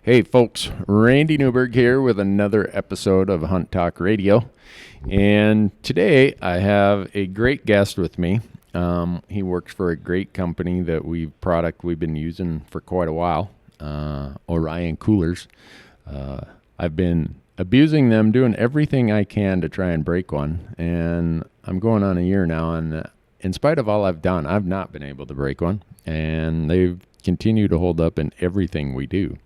Hey folks, Randy Newberg here with another episode of Hunt Talk Radio. And today I have a great guest with me. He works for a great company that we've been using for quite a while, Orion Coolers. I've been abusing them, doing everything I can to try and break one. And I'm going on a year now, and in spite of all I've done, I've not been able to break one. And they've continued to hold up in everything we do.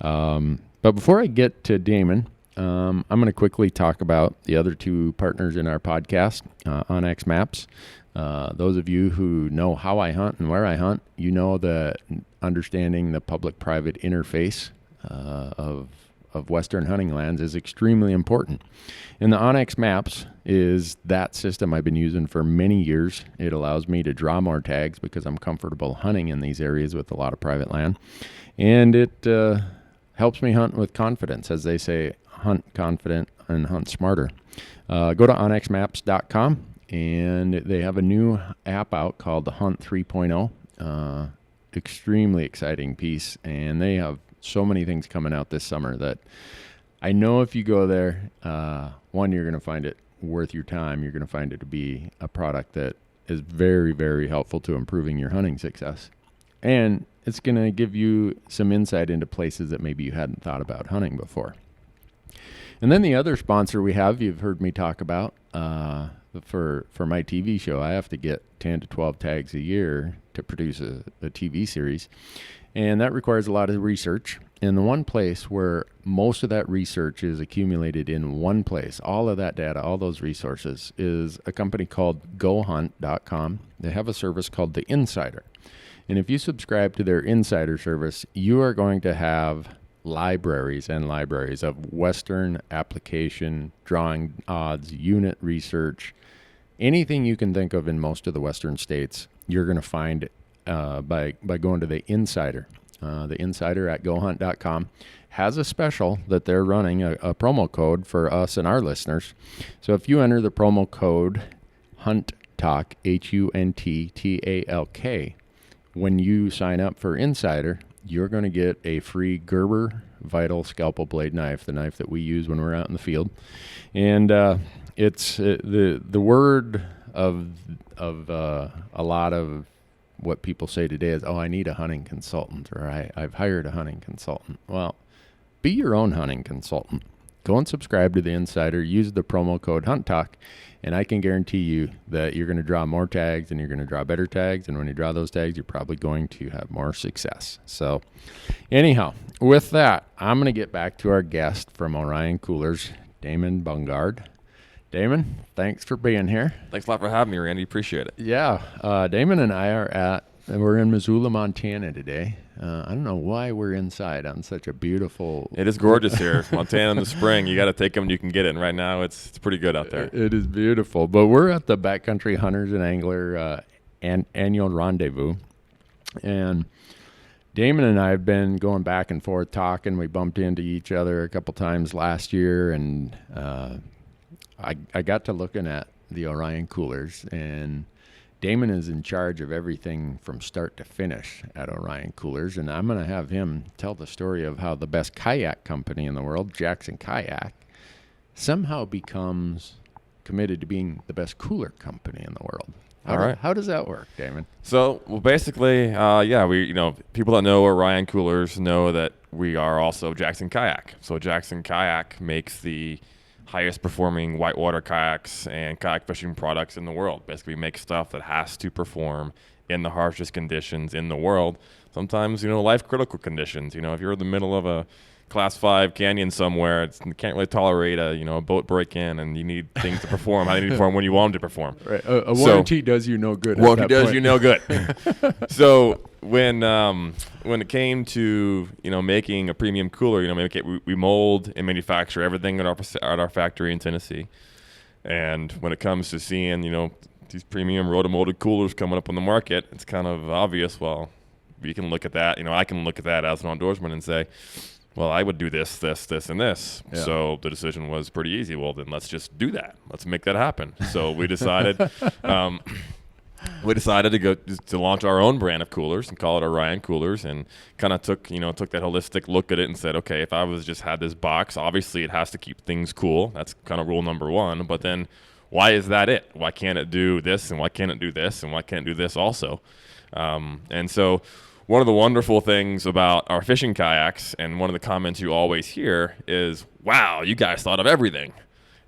But before I get to Damon, I'm going to quickly talk about the other two partners in our podcast, Onyx Maps. Those of you who know how I hunt and where I hunt, you know that understanding the public-private interface of Western hunting lands is extremely important. And the Onyx Maps is that system I've been using for many years. It allows me to draw more tags because I'm comfortable hunting in these areas with a lot of private land. And it helps me hunt with confidence. As they say, hunt confident and hunt smarter. Go to onyxmaps.com, and they have a new app out called the Hunt 3.0. Extremely exciting piece, and they have so many things coming out this summer that I know if you go there, one, you're going to find it worth your time. You're going to find it to be a product that is very, very helpful to improving your hunting success. And it's going to give you some insight into places that maybe you hadn't thought about hunting before. And then the other sponsor we have, you've heard me talk about, for my TV show, I have to get 10 to 12 tags a year to produce a TV series. And that requires a lot of research. And the one place where most of that research is accumulated in one place, all of that data, all those resources, is a company called GoHunt.com. They have a service called The Insider. And if you subscribe to their Insider service, you are going to have libraries and libraries of Western application, drawing odds, unit research, anything you can think of in most of the Western states, you're going to find by going to the Insider. The Insider at GoHunt.com has a special that they're running, a promo code for us and our listeners. So if you enter the promo code HUNTTALK, HUNTTALK, when you sign up for Insider, you're going to get a free Gerber Vital Scalpel Blade knife, the knife that we use when we're out in the field. And it's the word of a lot of what people say today is, oh, I need a hunting consultant, or I've hired a hunting consultant. Well, be your own hunting consultant. Go and subscribe to the Insider. Use the promo code HUNTTALK, and I can guarantee you that you're going to draw more tags and you're going to draw better tags. And when you draw those tags, you're probably going to have more success. So anyhow, with that, I'm going to get back to our guest from Orion Coolers, Damon Bungard. Damon, thanks for being here. Thanks a lot for having me, Randy. Appreciate it. Yeah. Damon and I we're in Missoula, Montana today. I don't know why we're inside on such a beautiful... It is gorgeous here. Montana in the spring. You got to take them and you can get it. And right now, it's pretty good out there. It is beautiful. But we're at the Backcountry Hunters and Angler annual rendezvous. And Damon and I have been going back and forth talking. We bumped into each other a couple times last year. And I got to looking at the Orion Coolers, and Damon is in charge of everything from start to finish at Orion Coolers, and I'm going to have him tell the story of how the best kayak company in the world, Jackson Kayak, somehow becomes committed to being the best cooler company in the world. How does that work, Damon? So, well, basically, people that know Orion Coolers know that we are also Jackson Kayak. So Jackson Kayak makes the highest performing whitewater kayaks and kayak fishing products in the world. Basically, we make stuff that has to perform in the harshest conditions in the world. Sometimes, life critical conditions. If you're in the middle of a Class 5 canyon somewhere, you can't really tolerate a boat break-in, and you need things to perform how they need to perform when you want them to perform. Right. A warranty does you no good. Warranty does you no good. So when it came to making a premium cooler, we mold and manufacture everything at our factory in Tennessee. And when it comes to seeing these premium rotomolded coolers coming up on the market, it's kind of obvious. Well, we can look at that. I can look at that as an outdoorsman and say, well, I would do this, this, this, and this. Yeah. So the decision was pretty easy. Well, then let's just do that. Let's make that happen. So we decided we decided to launch our own brand of coolers and call it Orion Coolers, and kind of took that holistic look at it and said, okay, if I was just had this box, obviously it has to keep things cool. That's kind of rule number one. But then, why is that it? Why can't it do this, and why can't it do this, and why can't it do this also? And so, one of the wonderful things about our fishing kayaks, and one of the comments you always hear is, "Wow, you guys thought of everything."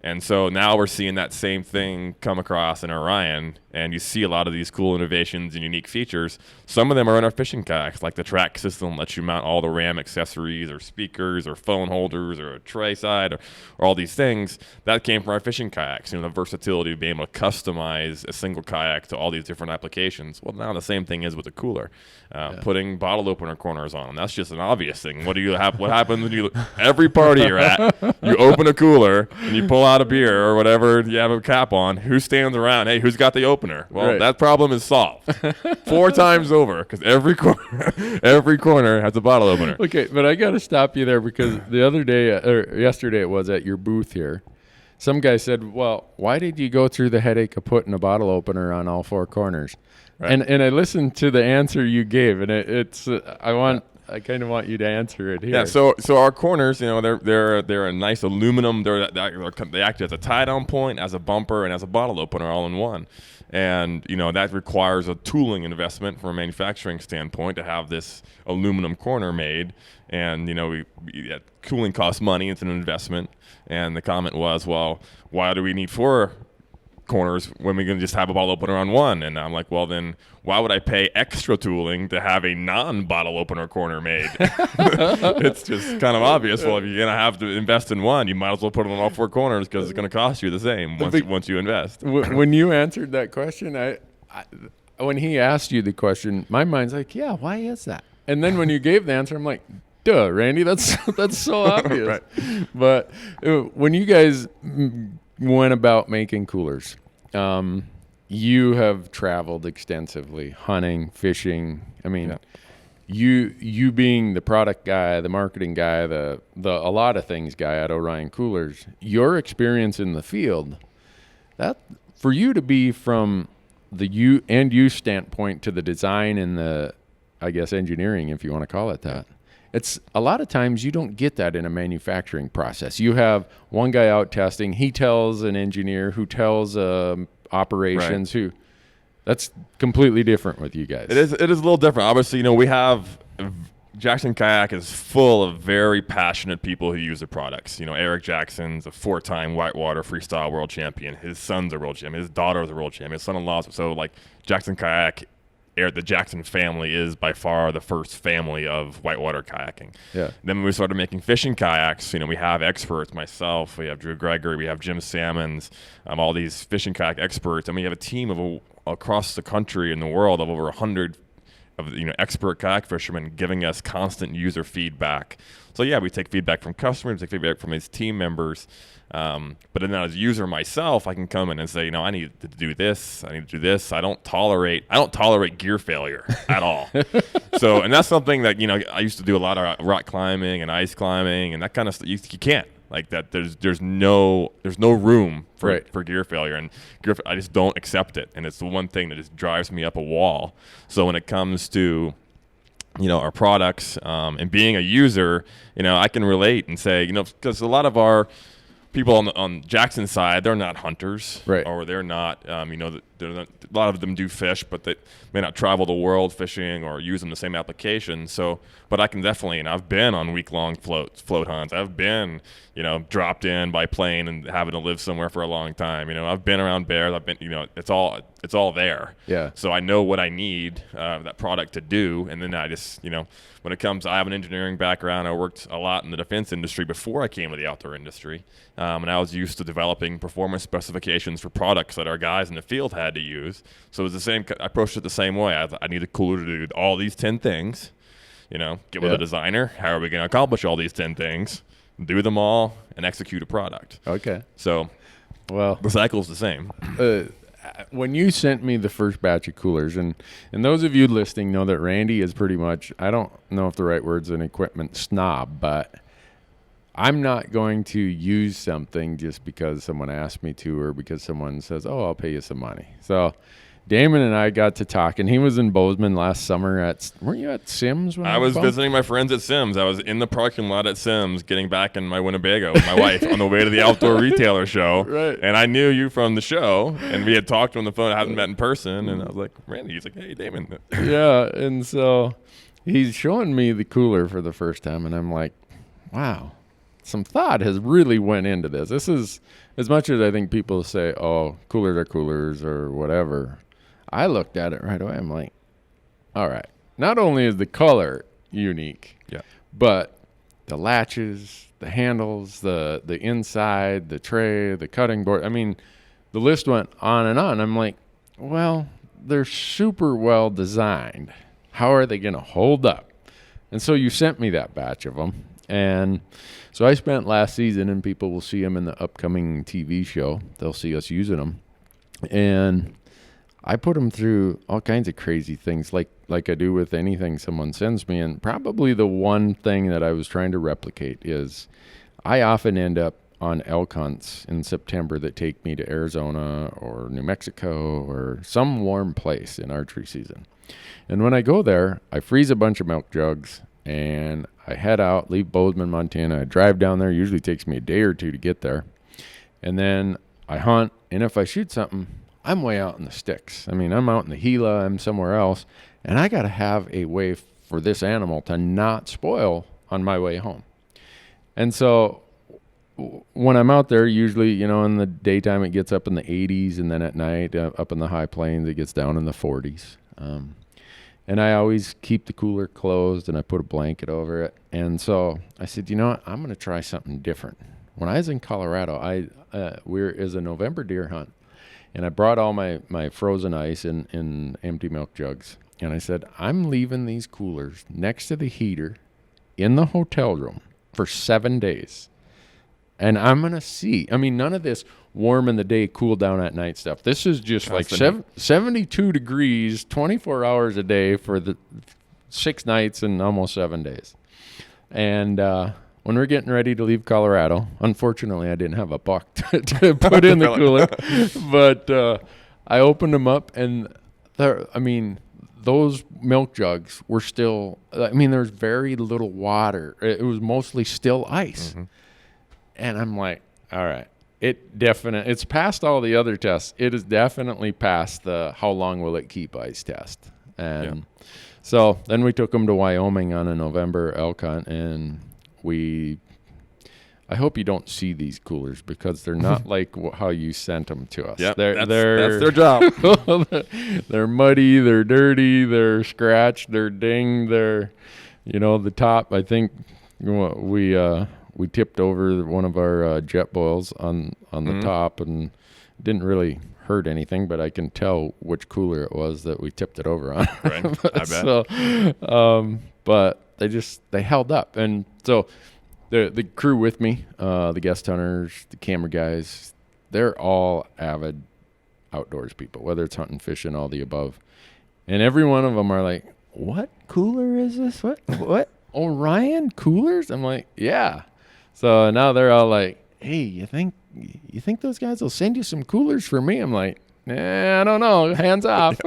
And so now we're seeing that same thing come across in Orion, and you see a lot of these cool innovations and unique features. Some of them are in our fishing kayaks, like the track system lets you mount all the RAM accessories or speakers or phone holders or a tray side or all these things. That came from our fishing kayaks, the versatility of being able to customize a single kayak to all these different applications. Well, now the same thing is with the cooler. Putting bottle opener corners on them. That's just an obvious thing. What happens when every party you're at, you open a cooler and you pull out a beer or whatever, you have a cap on, who stands around? Hey, who's got the opener? Well, That problem is solved 4 times over, because every corner has a bottle opener. Okay, but I got to stop you there, because the other day, or yesterday it was, at your booth here, some guy said, well, why did you go through the headache of putting a bottle opener on all 4 corners? Right. And I listened to the answer you gave, and I kind of want you to answer it here. Yeah. So our corners, they're a nice aluminum. They act as a tie down point, as a bumper, and as a bottle opener all in one. And that requires a tooling investment from a manufacturing standpoint to have this aluminum corner made. And tooling costs money. It's an investment. And the comment was, well, why do we need 4 corners when we can just have a bottle opener on one? And I'm like, well, then why would I pay extra tooling to have a non-bottle opener corner made? It's just kind of obvious. Well, if you're gonna have to invest in one, you might as well put it on all 4 corners, because it's gonna cost you the same once you invest. When you answered that question, when he asked you the question, my mind's like, yeah, why is that? And then when you gave the answer, I'm like, duh, Randy, that's so obvious. Right. But when you guys went about making coolers, you have traveled extensively, hunting, fishing. I mean, you being the product guy, the marketing guy, the a lot of things guy at Orion Coolers, your experience in the field, that for you to be from the end use standpoint to the design and the, I guess, engineering, if you want to call it that. It's a lot of times you don't get that in a manufacturing process. You have one guy out testing. He tells an engineer who tells operations who. That's completely different with you guys. It is a little different. Obviously, we have Jackson Kayak is full of very passionate people who use the products. Eric Jackson's a 4-time whitewater freestyle world champion. His son's a world champion. His daughter's a world champion. His son-in-law's. So Jackson Kayak, the Jackson family is by far the first family of whitewater kayaking. Yeah. Then when we started making fishing kayaks, we have experts, myself, we have Drew Gregory, we have Jim Salmons, all these fishing kayak experts, and we have a team of across the country and the world of over 100 of expert kayak fishermen giving us constant user feedback. So yeah, we take feedback from customers, we take feedback from his team members. But then as a user myself, I can come in and say, I need to do this. I need to do this. I don't tolerate gear failure at all. So, and that's something that, I used to do a lot of rock climbing and ice climbing and that kind of stuff. You can't like that. There's no room for gear failure, and I just don't accept it. And it's the one thing that just drives me up a wall. So when it comes to our products, and being a user, I can relate and say, because a lot of our people on Jackson's side, they're not hunters, right? Or they're not, a lot of them do fish, but they may not travel the world fishing or use them the same application. So, but I can definitely, and I've been on week-long float hunts. I've been, dropped in by plane and having to live somewhere for a long time. I've been around bears. I've been, it's all there. Yeah. So I know what I need that product to do, and then I just, when it comes, I have an engineering background. I worked a lot in the defense industry before I came to the outdoor industry, and I was used to developing performance specifications for products that our guys in the field had to use. So it was the same. I approached it the same way. I need a cooler to do all these 10 things. Get with a designer. How are we going to accomplish all these 10 things? Do them all and execute a product. Okay. So, well, the cycle's the same. When you sent me the first batch of coolers, and those of you listening know that Randy is pretty much, I don't know if the right word's an equipment snob, but I'm not going to use something just because someone asked me to or because someone says, oh, I'll pay you some money. So Damon and I got to talk, and he was in Bozeman last summer weren't you at Sims? I was visiting my friends at Sims. I was in the parking lot at Sims getting back in my Winnebago with my wife on the way to the outdoor retailer show. Right. And I knew you from the show, and we had talked on the phone. I hadn't met in person, and I was like, Randy. He's like, hey, Damon. Yeah, and so he's showing me the cooler for the first time, and I'm like, wow, some thought has really went into this. This is, as much as I think people say, oh, coolers are coolers or whatever, I looked at it right away. I'm like, all right, not only is the color unique, but the latches, the handles, the inside, the tray, the cutting board. I mean, the list went on and on. I'm like, well, they're super well designed. How are they going to hold up? And so you sent me that batch of them. And so I spent last season, and people will see them in the upcoming TV show. They'll see us using them. And I put them through all kinds of crazy things like I do with anything someone sends me. And probably the one thing that I was trying to replicate is I often end up on elk hunts in September that take me to Arizona or New Mexico or some warm place in archery season. And when I go there, I freeze a bunch of milk jugs and I head out, leave Bozeman, Montana. I drive down there. Usually takes me a day or two to get there. And then I hunt. And if I shoot something, I'm way out in the sticks. I mean, I'm out in the Gila. I'm somewhere else. And I got to have a way for this animal to not spoil on my way home. And so when I'm out there, usually, in the daytime, it gets up in the 80s. And then at night, up in the high plains, it gets down in the 40s. And I always keep the cooler closed, and I put a blanket over it. And so I said, you know what? I'm going to try something different. When I was in Colorado, it was a November deer hunt. And I brought all my frozen ice in empty milk jugs. And I said, I'm leaving these coolers next to the heater in the hotel room for 7 days. And I'm going to see. I mean, none of this warm in the day, cool down at night stuff. This is just like 72 degrees, 24 hours a day for the 6 nights and almost 7 days. And when we're getting ready to leave Colorado, unfortunately, I didn't have a buck to put in the cooler. But I opened them up, and those milk jugs were still, there's very little water. It was mostly still ice. Mm-hmm. And I'm like, all right, it's passed all the other tests. It is definitely passed the how long will it keep ice test. And so then we took them to Wyoming on a November elk hunt, and I hope you don't see these coolers because they're not like how you sent them to us. Yep, that's their job. They're muddy, they're dirty, they're scratched, they're dinged, they're, the top. I think we tipped over one of our jet boils on the top, and didn't really hurt anything, but I can tell which cooler it was that we tipped it over on. Right, I bet. So, but they held up. And so the crew with me, the guest hunters, the camera guys, they're all avid outdoors people, whether it's hunting, fishing, all the above. And every one of them are like, what cooler is this? What? Orion Coolers? I'm like, yeah. So now they're all like, hey, you think those guys will send you some coolers for me? I'm like, I don't know. Hands off.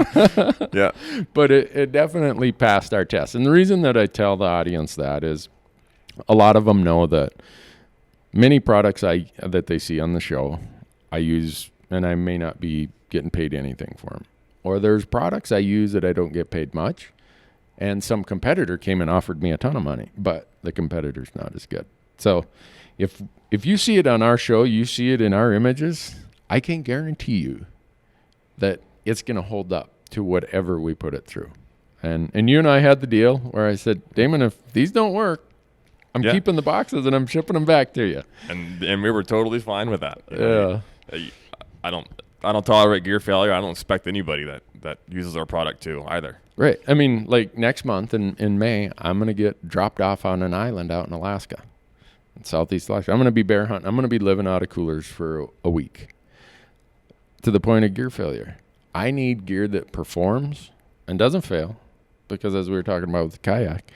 Yeah. But it definitely passed our test. And the reason that I tell the audience that is a lot of them know that many products that they see on the show, I use, and I may not be getting paid anything for them. Or there's products I use that I don't get paid much. And some competitor came and offered me a ton of money, but the competitor's not as good. So if you see it on our show, you see it in our images, I can guarantee you that it's going to hold up to whatever we put it through. And you and I had the deal where I said, Damon, if these don't work, I'm keeping the boxes and I'm shipping them back to you. And we were totally fine with that. Yeah. I don't tolerate gear failure. I don't expect anybody that uses our product to either. Right. I mean, like next month in May, I'm going to get dropped off on an island out in Alaska. Southeast Alaska. I'm going to be bear hunting. I'm going to be living out of coolers for a week to the point of gear failure. I need gear that performs and doesn't fail because, as we were talking about with the kayak,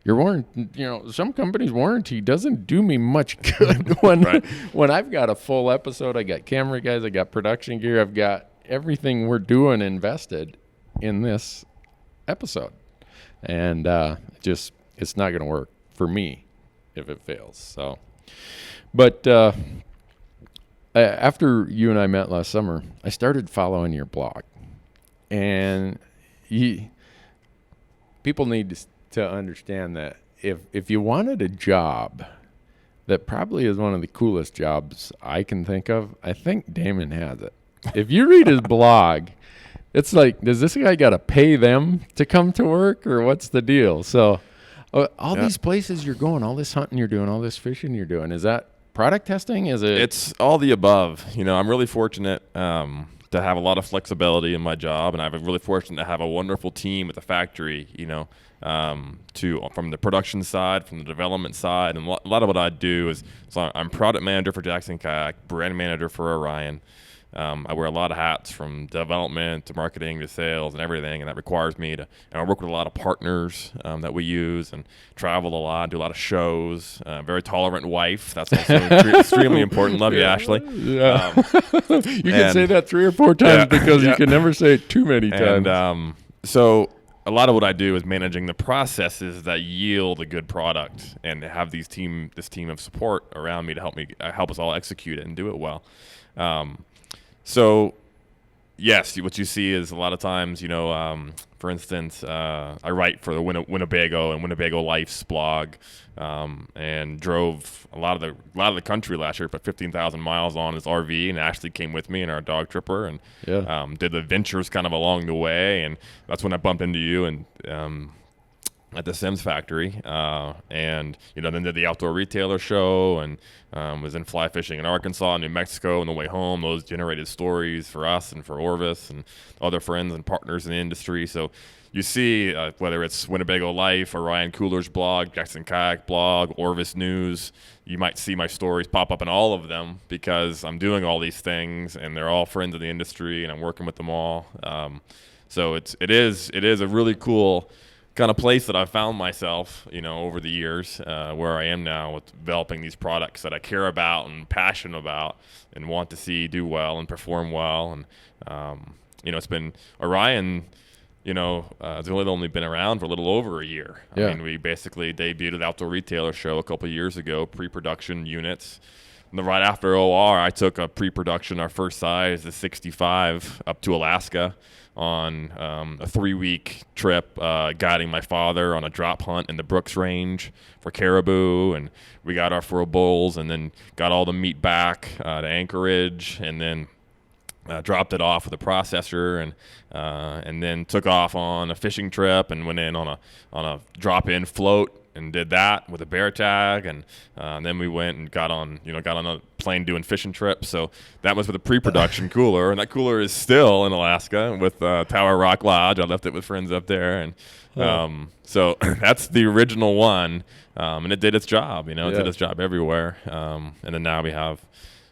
your warranty, some companies' warranty doesn't do me much good when I've got a full episode. I got camera guys, I got production gear, I've got everything we're doing invested in this episode. And it's not going to work for me if it fails. So, but after you and I met last summer, I started following your blog. And people need to understand that if you wanted a job that probably is one of the coolest jobs I can think of, I think Damon has it. If you read his blog, it's like, does this guy got to pay them to come to work, or what's the deal? So all these places you're going, all this hunting you're doing, all this fishing you're doing, is that product testing? Is it? It's all the above. I'm really fortunate to have a lot of flexibility in my job, and I'm really fortunate to have a wonderful team at the factory, from the production side, from the development side. And a lot of what I do is, so I'm product manager for Jackson Kayak, brand manager for Orion. I wear a lot of hats, from development to marketing to sales and everything, and that requires me to, and I work with a lot of partners that we use, and travel a lot, do a lot of shows. Very tolerant wife. That's also extremely important. Love you, Ashley. Yeah. You can say that 3 or 4 times because you can never say it too many times. And so a lot of what I do is managing the processes that yield a good product, and have this team of support around me to help us all execute it and do it well. So, yes, what you see is a lot of times, for instance, I write for the Winnebago and Winnebago Life's blog, and drove a lot of the country last year, put 15,000 miles on his RV, and Ashley came with me in our dog tripper, and did the adventures kind of along the way, and that's when I bumped into you and at the Sims factory, and then did the outdoor retailer show, and was in fly fishing in Arkansas and New Mexico on the way home. Those generated stories for us and for Orvis and other friends and partners in the industry. So you see, whether it's Winnebago Life, Orion Coolers blog, Jackson Kayak blog, Orvis News, you might see my stories pop up in all of them, because I'm doing all these things, and they're all friends of the industry, and I'm working with them all. So it is a really cool kind of place that I've found myself, over the years, where I am now with developing these products that I care about and passionate about and want to see do well and perform well. And, it's been Orion, it's really only been around for a little over a year. Yeah. I mean, we basically debuted at the Outdoor Retailer Show a couple of years ago, pre-production units. And then right after OR, I took a pre-production, our first size, the 65, up to Alaska on a 3-week trip, guiding my father on a drop hunt in the Brooks Range for caribou, and we got our 4 bulls, and then got all the meat back to Anchorage, and then dropped it off with a processor, and then took off on a fishing trip and went in on a drop-in float and did that with a bear tag, and then we went and got on a plane doing fishing trips. So that was with a pre-production cooler, and that cooler is still in Alaska with Tower Rock Lodge. I left it with friends up there, and so that's the original one, and it did its job. It did its job everywhere, and then now we have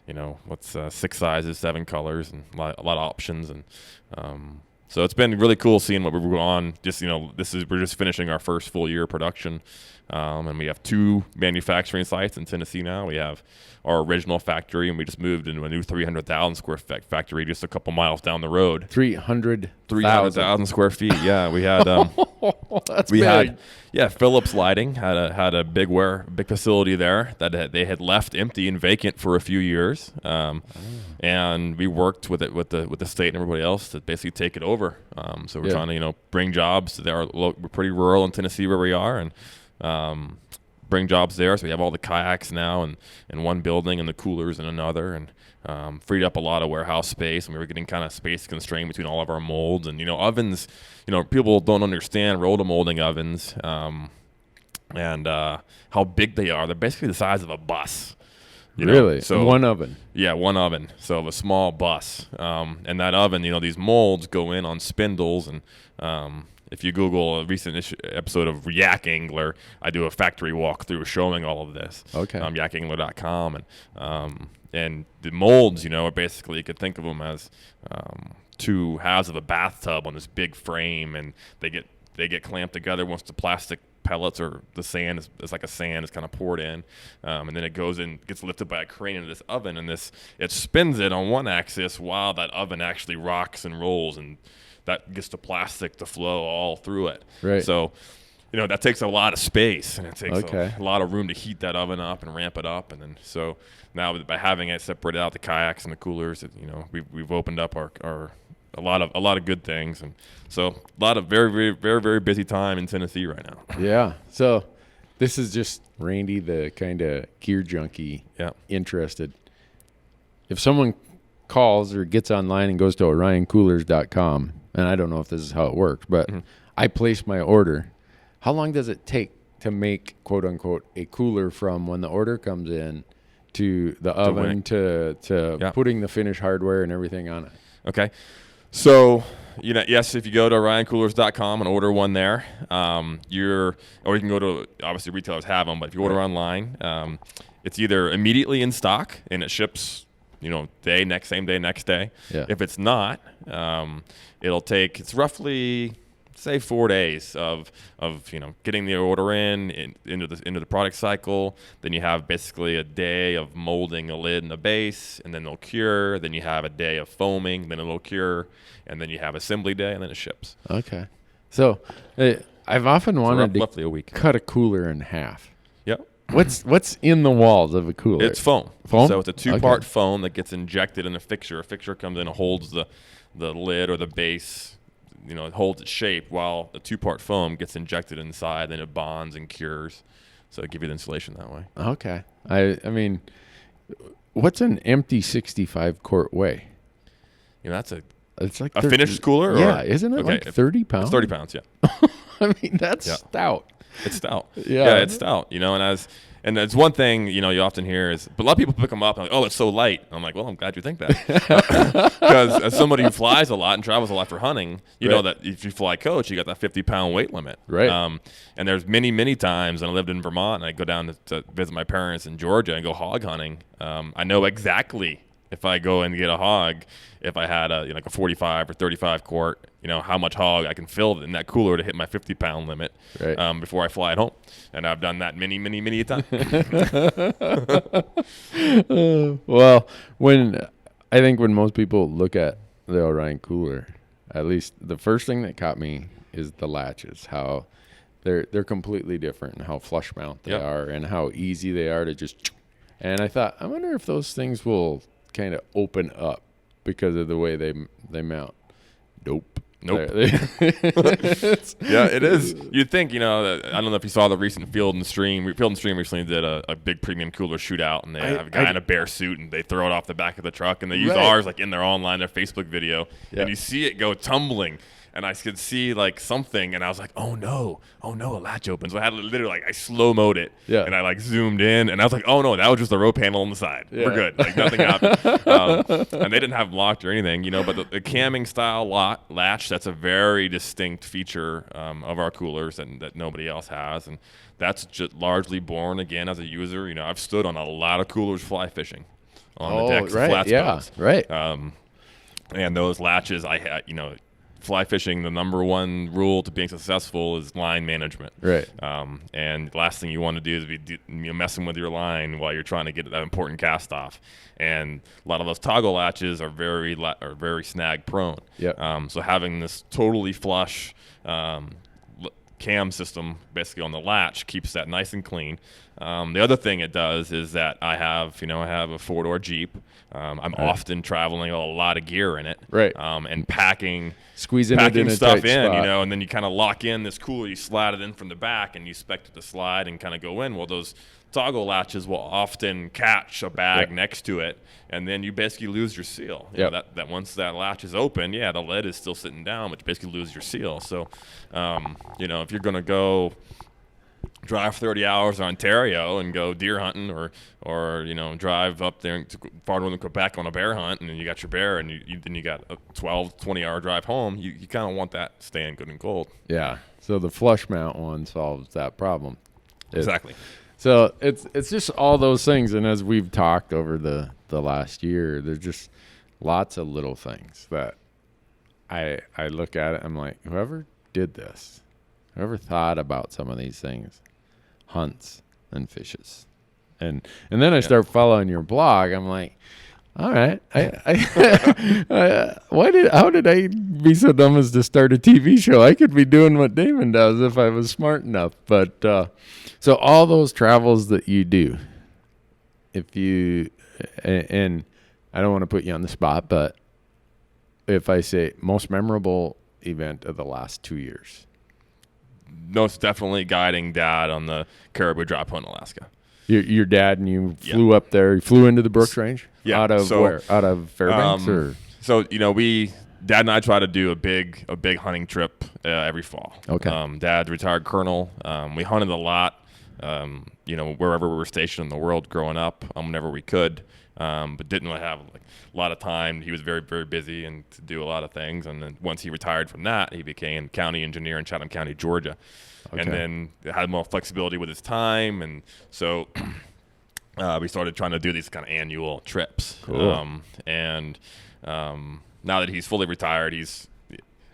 6 sizes, 7 colors, and a lot of options, and so it's been really cool seeing what we're on. Just we're just finishing our first full year of production, and we have 2 manufacturing sites in Tennessee now. We have our original factory, and we just moved into a new 300,000 square feet factory just a couple miles down the road. 300,000 square feet. Yeah, we had. That's big. Phillips Lighting had a big facility there that they had left empty and vacant for a few years, and we worked with the state and everybody else to basically take it over. So we're trying to bring jobs to there. We're pretty rural in Tennessee where we are, and bring jobs there. So we have all the kayaks now in one building and the coolers in another, and freed up a lot of warehouse space. And we were getting kind of space constrained between all of our molds, and ovens. People don't understand rotomolding ovens, and how big they are. They're basically the size of a bus. Really? So one oven? Yeah, one oven. So a small bus. And that oven, these molds go in on spindles, and if you Google a recent episode of Yak Angler, I do a factory walkthrough showing all of this. Okay. Yakangler.com, and the molds, are basically, you could think of them as 2 halves of a bathtub on this big frame, and they get clamped together once the plastic pellets, or the sand is like a sand is kind of poured in, and then it goes in, gets lifted by a crane into this oven, and it spins it on one axis while that oven actually rocks and rolls, and that gets the plastic to flow all through it. Right. So, that takes a lot of space, and it takes Okay. a lot of room to heat that oven up and ramp it up, and then so now by having it separated out, the kayaks and the coolers, we've opened up our a lot of good things, and so a lot of very, very, very, very busy time in Tennessee right now. Yeah. So this is just Randy, the kind of gear junkie, Yeah. interested. If someone calls or gets online and goes to orioncoolers.com, and I don't know if this is how it works, but I place my order, how long does it take to make, quote unquote, a cooler from when the order comes in to the oven to putting the finished hardware and everything on it? Okay. So, yes, if you go to orioncoolers.com and order one there, or you can go to, obviously retailers have them, but if you order online, it's either immediately in stock and it ships, same day, next day. Yeah. If it's not, it's roughly, say, 4 days of getting the order into the product cycle. Then you have basically a day of molding a lid and a base, and then they'll cure. Then you have a day of foaming, then it'll cure, and then you have assembly day, and then it ships. Okay. So I've often wanted to roughly a week. cut a cooler in half. Yep. What's in the walls of a cooler? It's foam. Foam? So it's a two-part foam that gets injected in a fixture. A fixture comes in and holds the lid or the base. It holds its shape while the two-part foam gets injected inside, then it bonds and cures. So it gives you the insulation that way. Okay. I mean, what's an empty 65-quart weigh? It's like a finished cooler? Yeah, isn't it like 30 pounds? It's 30 pounds, yeah. I mean, that's stout. It's stout. Yeah, it's stout. And it's one thing, you often hear is, but a lot of people pick them up and like, oh, it's so light. I'm like, well, I'm glad you think that. Because as somebody who flies a lot and travels a lot for hunting, you know that if you fly coach, you got that 50-pound weight limit. Right. And there's many, many times, and I lived in Vermont, and I go down to visit my parents in Georgia and go hog hunting. I know exactly if I go and get a hog, if I had a 45 or 35 quart, how much hog I can fill in that cooler to hit my 50-pound limit before I fly it home. And I've done that many, many, many times. Well, I think when most people look at the Orion cooler, at least the first thing that caught me is the latches, how they're completely different, and how flush mount they are, and how easy they are to just. And I thought, I wonder if those things will kind of open up because of the way they mount. Nope. Yeah, it is. You'd think, I don't know if you saw the recent Field and Stream recently did a big premium cooler shootout, and they have a guy in a bear suit, and they throw it off the back of the truck, and they use ours like in their Facebook video, and you see it go tumbling. And I could see like something, and I was like, "Oh no, a latch opens." So I had literally I slow-moed it, and I zoomed in, and I was like, "Oh no, that was just the rope handle on the side. We're good. Nothing happened." And they didn't have them locked or anything, But the camming style latch, that's a very distinct feature of our coolers that nobody else has, and that's just largely born again as a user. I've stood on a lot of coolers fly fishing on the decks of flats boats. Right. And those latches, I had, fly fishing, the number one rule to being successful is line management. Right. And the last thing you want to do is be messing with your line while you're trying to get that important cast off. And a lot of those toggle latches are very snag prone. Yeah. So having this totally flush cam system basically on the latch keeps that nice and clean. The other thing it does is that I have a 4-door Jeep. I'm often traveling a lot of gear in it. Right. And packing stuff in, spot. And then you kind of lock in this cooler, you slide it in from the back, and you expect it to slide and kind of go in. Well, those toggle latches will often catch a bag next to it, and then you basically lose your seal. That once that latch is open, the lid is still sitting down, but you basically lose your seal. So, if you're going to go drive 30 hours to Ontario and go deer hunting, or drive up there to far northern Quebec on a bear hunt, and then you got your bear, and then you got a 20-hour drive home, you kind of want that staying good and cold. Yeah. So the flush mount one solves that problem. Exactly. So it's just all those things, and as we've talked over the last year, there's just lots of little things that I look at it, I'm like, whoever did this, ever thought about some of these things, hunts and fishes, and then I start following your blog. I'm like, all right, how did I be so dumb as to start a TV show? I could be doing what Damon does if I was smart enough. But so all those travels that you do, if you, and I don't want to put you on the spot, but if I say most memorable event of the last 2 years. Most definitely guiding Dad on the caribou drop hunt in Alaska. Your dad and you flew up there. You flew into the Brooks Range? Yeah. Out of where? Out of Fairbanks? Or? So, Dad and I try to do a big hunting trip every fall. Okay. Dad's a retired colonel. We hunted a lot, wherever we were stationed in the world growing up, whenever we could, but didn't really have a lot of time. He was very, very busy and to do a lot of things. And then once he retired from that, he became county engineer in Chatham County, Georgia. Okay. And then had more flexibility with his time. And so we started trying to do these kind of annual trips. Cool. Now that he's fully retired,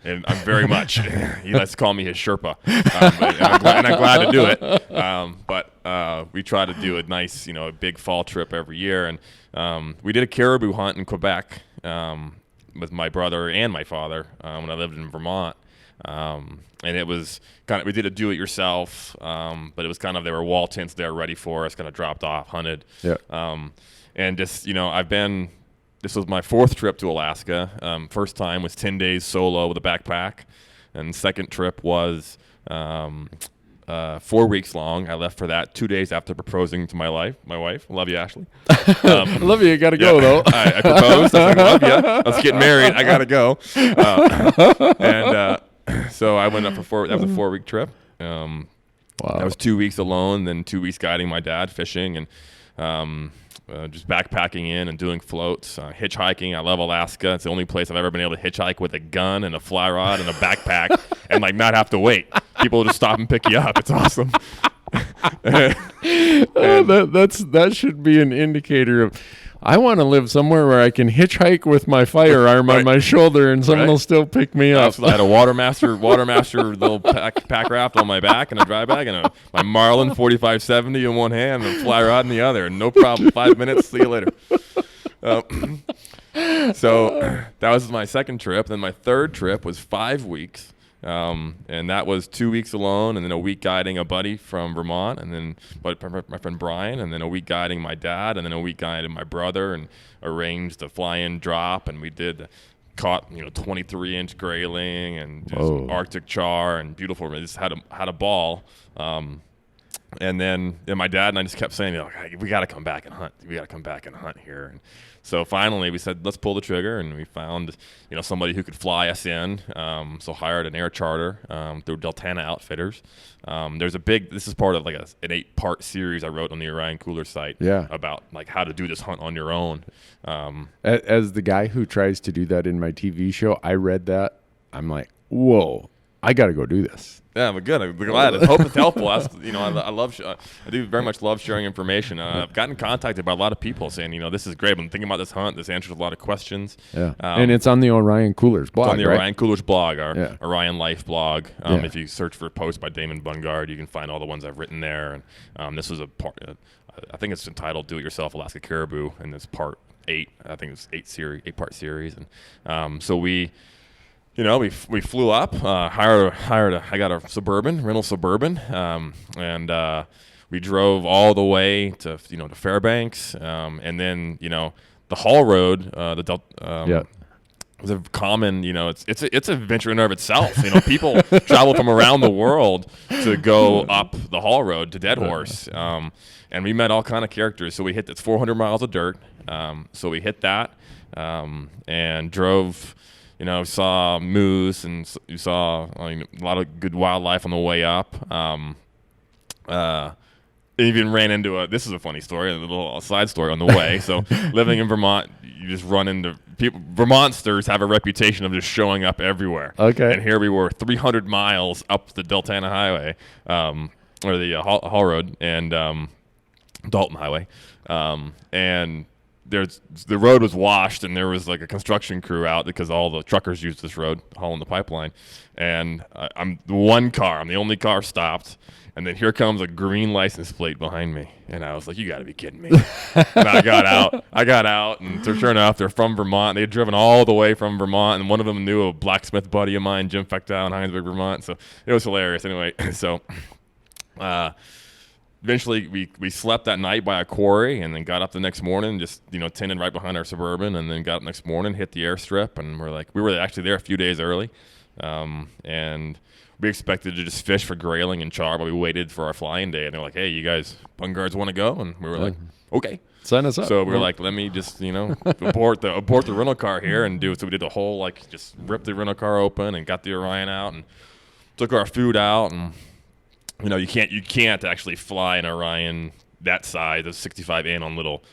and I'm very much, he likes to call me his Sherpa, and I'm glad to do it. But we try to do a nice, a big fall trip every year. And we did a caribou hunt in Quebec with my brother and my father when I lived in Vermont. And it was we did a do-it-yourself, but it was they were wall tents there ready for us, dropped off, hunted. Yeah. And just, this was my fourth trip to Alaska. First time was 10 days solo with a backpack. And second trip was 4 weeks long. I left for that 2 days after proposing to my wife. Love you, Ashley. I love you. You got to go, though. I proposed. I was like, love you. Let's get married. I got to go. So I went up that was a 4-week trip. Wow. That was 2 weeks alone, then 2 weeks guiding my dad fishing, and just backpacking in and doing floats, hitchhiking. I love Alaska. It's the only place I've ever been able to hitchhike with a gun and a fly rod and a backpack and not have to wait. People will just stop and pick you up. It's awesome. That should be an indicator of, I want to live somewhere where I can hitchhike with my firearm on my shoulder and someone will still pick me up. I had a Watermaster little pack raft on my back and a dry bag and my Marlin 4570 in one hand and a fly rod in the other. No problem. 5 minutes. See you later. So that was my second trip. Then my third trip was 5 weeks. And that was 2 weeks alone, and then a week guiding a buddy from Vermont, and then my friend Brian, and then a week guiding my dad, and then a week guiding my brother, and arranged a fly-in drop, and we caught 23-inch grayling and just Arctic char and beautiful. We just had a ball. And then my dad and I just kept saying, we got to come back and hunt. We got to come back and hunt here. And so finally we said, let's pull the trigger. And we found, somebody who could fly us in. So hired an air charter through Deltana Outfitters. This is part of an 8-part series I wrote on the Orion Coolers site about how to do this hunt on your own. As the guy who tries to do that in my TV show, I read that. I'm like, whoa, I got to go do this. Yeah, but good. I'm glad. I hope it's helpful. I do very much love sharing information. I've gotten contacted by a lot of people saying, this is great. I'm thinking about this hunt. This answers a lot of questions. Yeah, and it's on the Orion Coolers blog. It's on the right? Orion Coolers blog, our Orion Life blog. If you search for a post by Damon Bungard, you can find all the ones I've written there. And this was a part. I think it's entitled "Do It Yourself Alaska Caribou," and it's part 8. I think it's 8-part series. And so we flew up, I got a rental Suburban, and we drove all the way to Fairbanks, and then the Haul Road, was a common, it's an adventure in and of itself. People travel from around the world to go up the Haul Road to Deadhorse, and we met all kind of characters. So we hit it's 400 miles of dirt, so we hit that, and drove. Saw moose and you saw a lot of good wildlife on the way up. Even ran into this is a funny story, a little side story on the way. So living in Vermont, you just run into people. Vermontsters have a reputation of just showing up everywhere. Okay. And here we were 300 miles up the Deltana Highway, or the Haul Road and Dalton Highway. And the road was washed, and there was like a construction crew out because all the truckers used this road hauling the pipeline. And I'm the only car stopped. And then here comes a green license plate behind me. And I was like, you got to be kidding me. And I got out, and sure enough, they're from Vermont. They had driven all the way from Vermont, and one of them knew a blacksmith buddy of mine, Jim Fechtow, in Heinsberg, Vermont. So it was hilarious. Anyway, so eventually we slept that night by a quarry, and then got up the next morning, just, tended right behind our Suburban, and then got up next morning, hit the airstrip, and we were actually there a few days early. And we expected to just fish for grayling and char, but we waited for our flying day, and they're like, hey, you guys Bungards want to go? And we were like, okay. Sign us up. So we were like, let me just, abort the rental car here and do it. So we did the whole, just ripped the rental car open and got the Orion out and took our food out. And, you can't actually fly an Orion that size of 65 in on little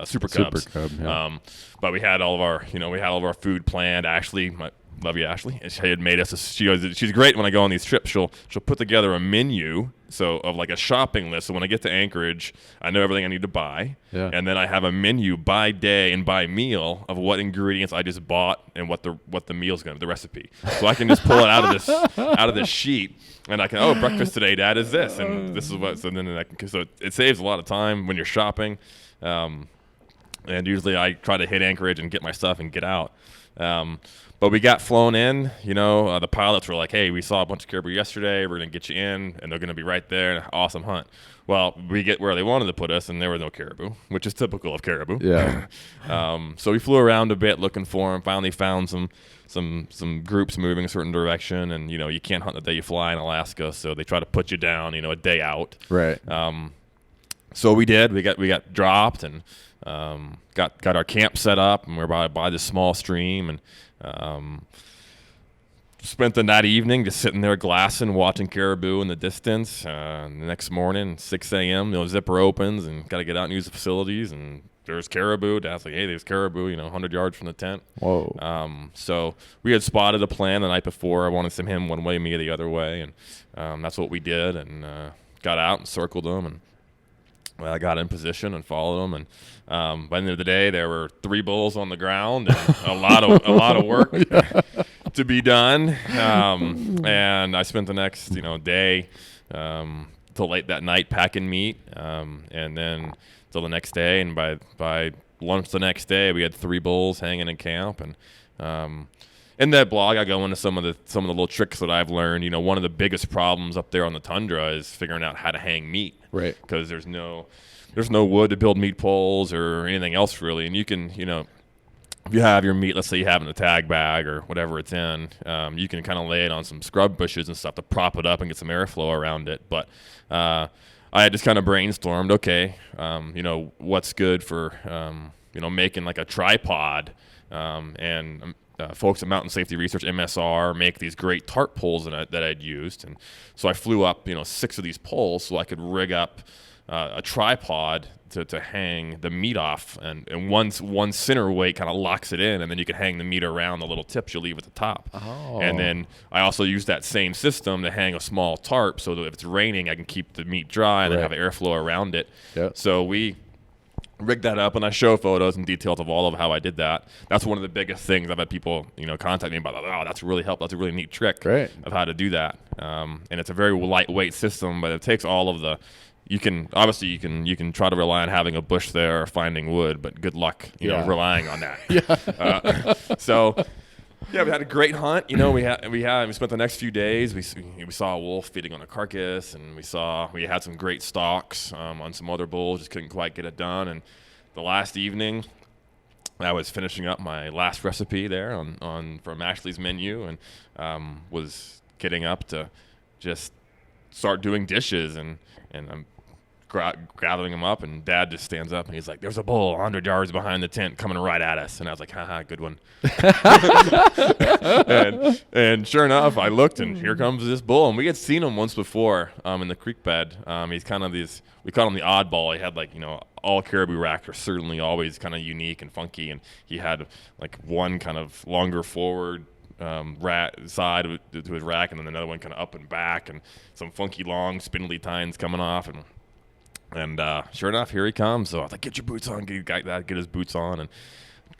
Super Cubs. Super Cub, yeah. But we had all of our food planned. Ashley, love you, Ashley. She had made us. She's great when I go on these trips. She'll put together a menu of like a shopping list. So when I get to Anchorage, I know everything I need to buy, and then I have a menu by day and by meal of what ingredients I just bought and what the meal's gonna be, the recipe. So I can just pull it out of this sheet, and I can breakfast today, Dad, is this, and this is what. So then so it saves a lot of time when you're shopping, and usually I try to hit Anchorage and get my stuff and get out. But we got flown in, the pilots were like, hey, we saw a bunch of caribou yesterday. We're going to get you in, and they're going to be right there. Awesome hunt. Well, we get where they wanted to put us, and there were no caribou, which is typical of caribou. Yeah. So we flew around a bit looking for them, finally found some groups moving a certain direction, and, you can't hunt the day you fly in Alaska, so they try to put you down, a day out. Right. So we did. We got dropped and got our camp set up, and we're by this small stream, and spent that evening just sitting there glassing, watching caribou in the distance. The next morning, 6 a.m., zipper opens, and got to get out and use the facilities, and there's caribou. Dad's like, hey, there's caribou, 100 yards from the tent. Whoa. So we had spotted a plan the night before. I wanted to send him one way, me the other way, and that's what we did, and got out and circled them, and I got in position and followed them, and by the end of the day, there were 3 bulls on the ground and a lot of work to be done. And I spent the next day till late that night packing meat, and then till the next day. And by lunch the next day, we had 3 bulls hanging in camp. And in that blog, I go into some of the little tricks that I've learned. One of the biggest problems up there on the tundra is figuring out how to hang meat. Right. Because there's no wood to build meat poles or anything else really. And you can, if you have your meat, let's say you have it in a tag bag or whatever it's in, you can kind of lay it on some scrub bushes and stuff to prop it up and get some airflow around it. But I had just kind of brainstormed, okay, what's good for, making like a tripod, and folks at Mountain Safety Research, MSR, make these great tarp poles that I'd used. And so I flew up, 6 of these poles so I could rig up a tripod to hang the meat off. And one center weight kind of locks it in, and then you can hang the meat around the little tips you leave at the top. Oh. And then I also used that same system to hang a small tarp so that if it's raining, I can keep the meat dry and then have airflow around it. Yep. So we rigged that up, and I show photos and details of all of how I did that. That's one of the biggest things I've had people, contact me about. Oh, that's really helpful. That's a really neat trick of how to do that. And it's a very lightweight system, but it takes all of the. You can try to rely on having a bush there or finding wood, but good luck, relying on that. So. Yeah, we had a great hunt. We spent the next few days. We saw a wolf feeding on a carcass, and we had some great stalks on some other bulls. Just couldn't quite get it done. And the last evening, I was finishing up my last recipe there from Ashley's menu, and was getting up to just start doing dishes, and I'm gathering them up, and Dad just stands up and he's like, there's a bull 100 yards behind the tent coming right at us. And I was like, haha, good one. and sure enough, I looked, and here comes this bull. And we had seen him once before in the creek bed. He's kind of we call him the oddball. He had all caribou racks are certainly always kind of unique and funky, and he had one kind of longer forward side to his rack, and then another one kind of up and back, and some funky long spindly tines coming off. And And sure enough, here he comes. So I was like, get your boots on, get his boots on, and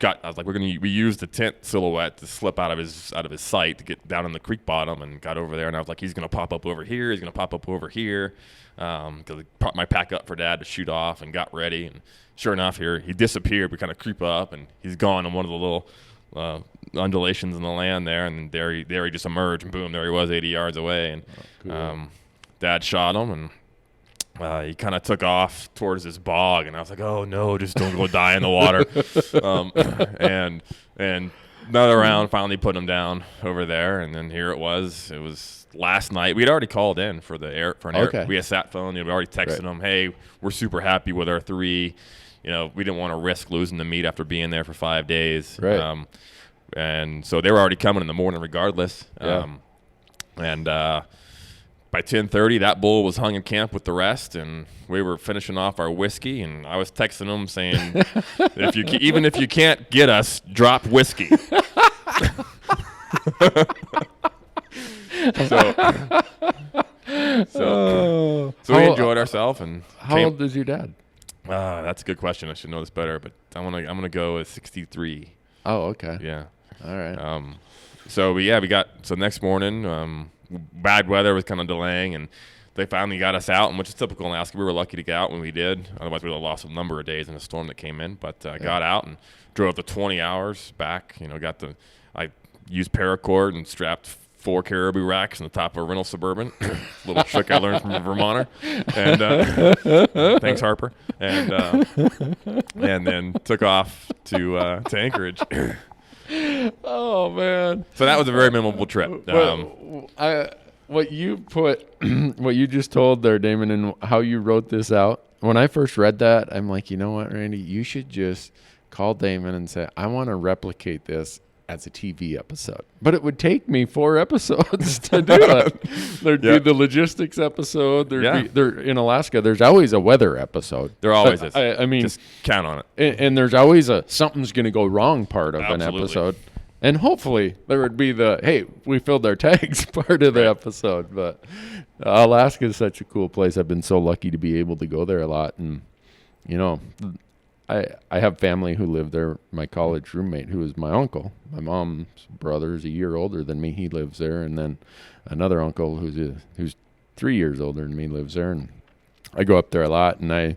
I was like, we used the tent silhouette to slip out of his sight to get down in the creek bottom, and got over there. And I was like, he's gonna pop up over here. He's gonna pop up over here, because I propped my pack up for Dad to shoot off, and got ready. And sure enough, here he disappeared. We kind of creep up, and he's gone on one of the little undulations in the land there, and there he just emerged, and boom, there he was, 80 yards away. And Cool. Dad shot him, and he kind of took off towards this bog, and I was like, "Oh no, just don't go die in the water." And another round finally put him down over there, and then here it was. It was last night. We'd already called in for an air. Okay. We had sat phone. We'd already texted them, "Hey, we're super happy with our 3. We didn't want to risk losing the meat after being there for 5 days." Right. And so they were already coming in the morning regardless. Yeah. By 10:30, that bull was hung in camp with the rest, and we were finishing off our whiskey. And I was texting them saying, that even if you can't get us, drop whiskey. So we enjoyed ourselves. And How old is your dad? that's a good question. I should know this better, but I'm gonna go with 63. Oh, okay. Yeah. All right. So next morning, bad weather was kind of delaying, and they finally got us out, and which is typical in Alaska. We were lucky to get out when we did. Otherwise, we would have lost a number of days in a storm that came in. But got out and drove the 20 hours back. I used paracord and strapped 4 caribou racks on the top of a rental Suburban. Little trick I learned from a Vermonter. And thanks, Harper. And then took off to Anchorage. Oh man. So that was a very memorable trip. What you just told there, Damon, and how you wrote this out. When I first read that, I'm like, you know what, Randy, you should just call Damon and say, I want to replicate this as a TV episode. But it would take me 4 episodes to do it. There'd be the logistics episode. There in Alaska, there's always a weather episode. There always is. I mean, just count on it. And there's always a something's going to go wrong part of an Absolutely. episode. And hopefully there would be the, hey, we filled our tags part of the episode. But Alaska is such a cool place. I've been so lucky to be able to go there a lot. And, I have family who live there. My college roommate, who is my uncle. My mom's brother is a year older than me. He lives there. And then another uncle who's 3 years older than me lives there. And I go up there a lot. And I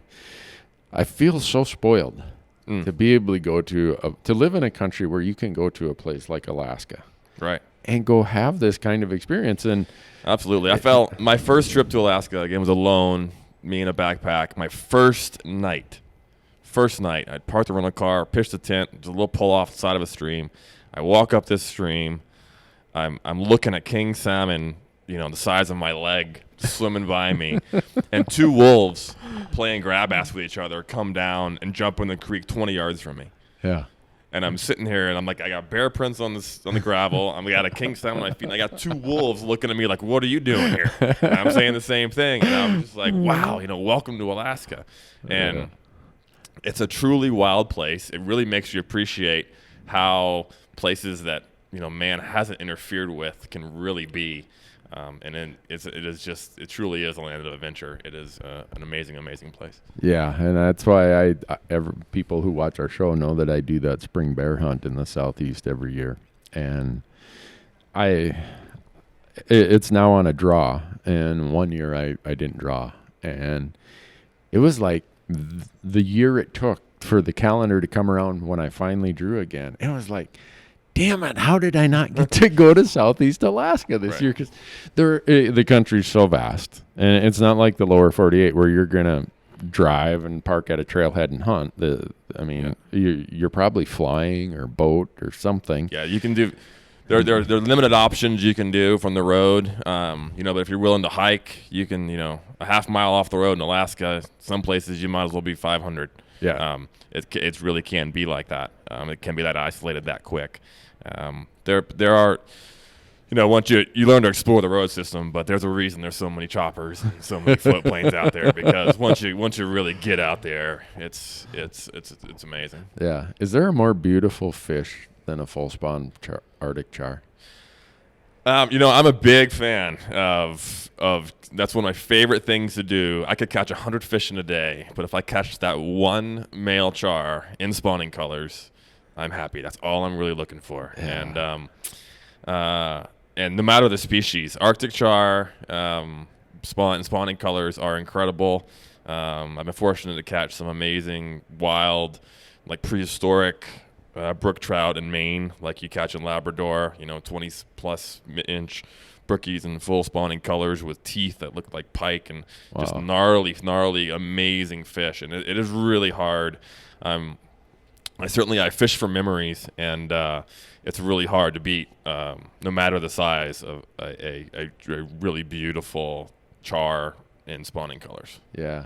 feel so spoiled to be able to go to live in a country where you can go to a place like Alaska. Right. And go have this kind of experience. And Absolutely. I felt my first trip to Alaska, again, was alone, me in a backpack. My first night, I'd parked the rental car, pitched the tent, just a little pull off the side of a stream. I walk up this stream. I'm looking at king salmon, the size of my leg, swimming by me, and 2 wolves playing grab ass with each other come down and jump in the creek 20 yards from me. yeah. And I'm sitting here, and I'm like, I got bear prints on the gravel. We got a king salmon on my feet, and I got 2 wolves looking at me like, what are you doing here? And I'm saying the same thing, and I'm just like, wow, welcome to Alaska. And it's a truly wild place. It really makes you appreciate how places that, man hasn't interfered with can really be. And then it truly is a land of adventure. It is an amazing, amazing place. Yeah, and that's why people who watch our show know that I do that spring bear hunt in the southeast every year, and it's now on a draw. And one year I didn't draw, and it was like the year it took for the calendar to come around when I finally drew again. It was like, damn it, how did I not get to go to Southeast Alaska this year? Because the country's so vast. And it's not like the lower 48 where you're going to drive and park at a trailhead and hunt. You're probably flying or boat or something. Yeah, you can do – there are limited options you can do from the road. But if you're willing to hike, you can, a half mile off the road in Alaska, some places you might as well be 500. Yeah. It really can be like that. It can be that isolated that quick. There are, once you learn to explore the road system, but there's a reason there's so many choppers and so many float planes out there, because once you really get out there, it's amazing. Yeah. Is there a more beautiful fish than a full spawn Arctic char? I'm a big fan of that's one of my favorite things to do. I could catch 100 fish in a day, but if I catch that one male char in spawning colors, I'm happy. That's all I'm really looking for. Yeah. And no matter the species, Arctic char, spawning colors are incredible. I've been fortunate to catch some amazing wild, like prehistoric brook trout in Maine, like you catch in Labrador, 20-plus inch brookies in full spawning colors with teeth that look like pike and just gnarly, amazing fish. And it is really hard. I fish for memories, and it's really hard to beat, no matter the size of a really beautiful char in spawning colors. Yeah,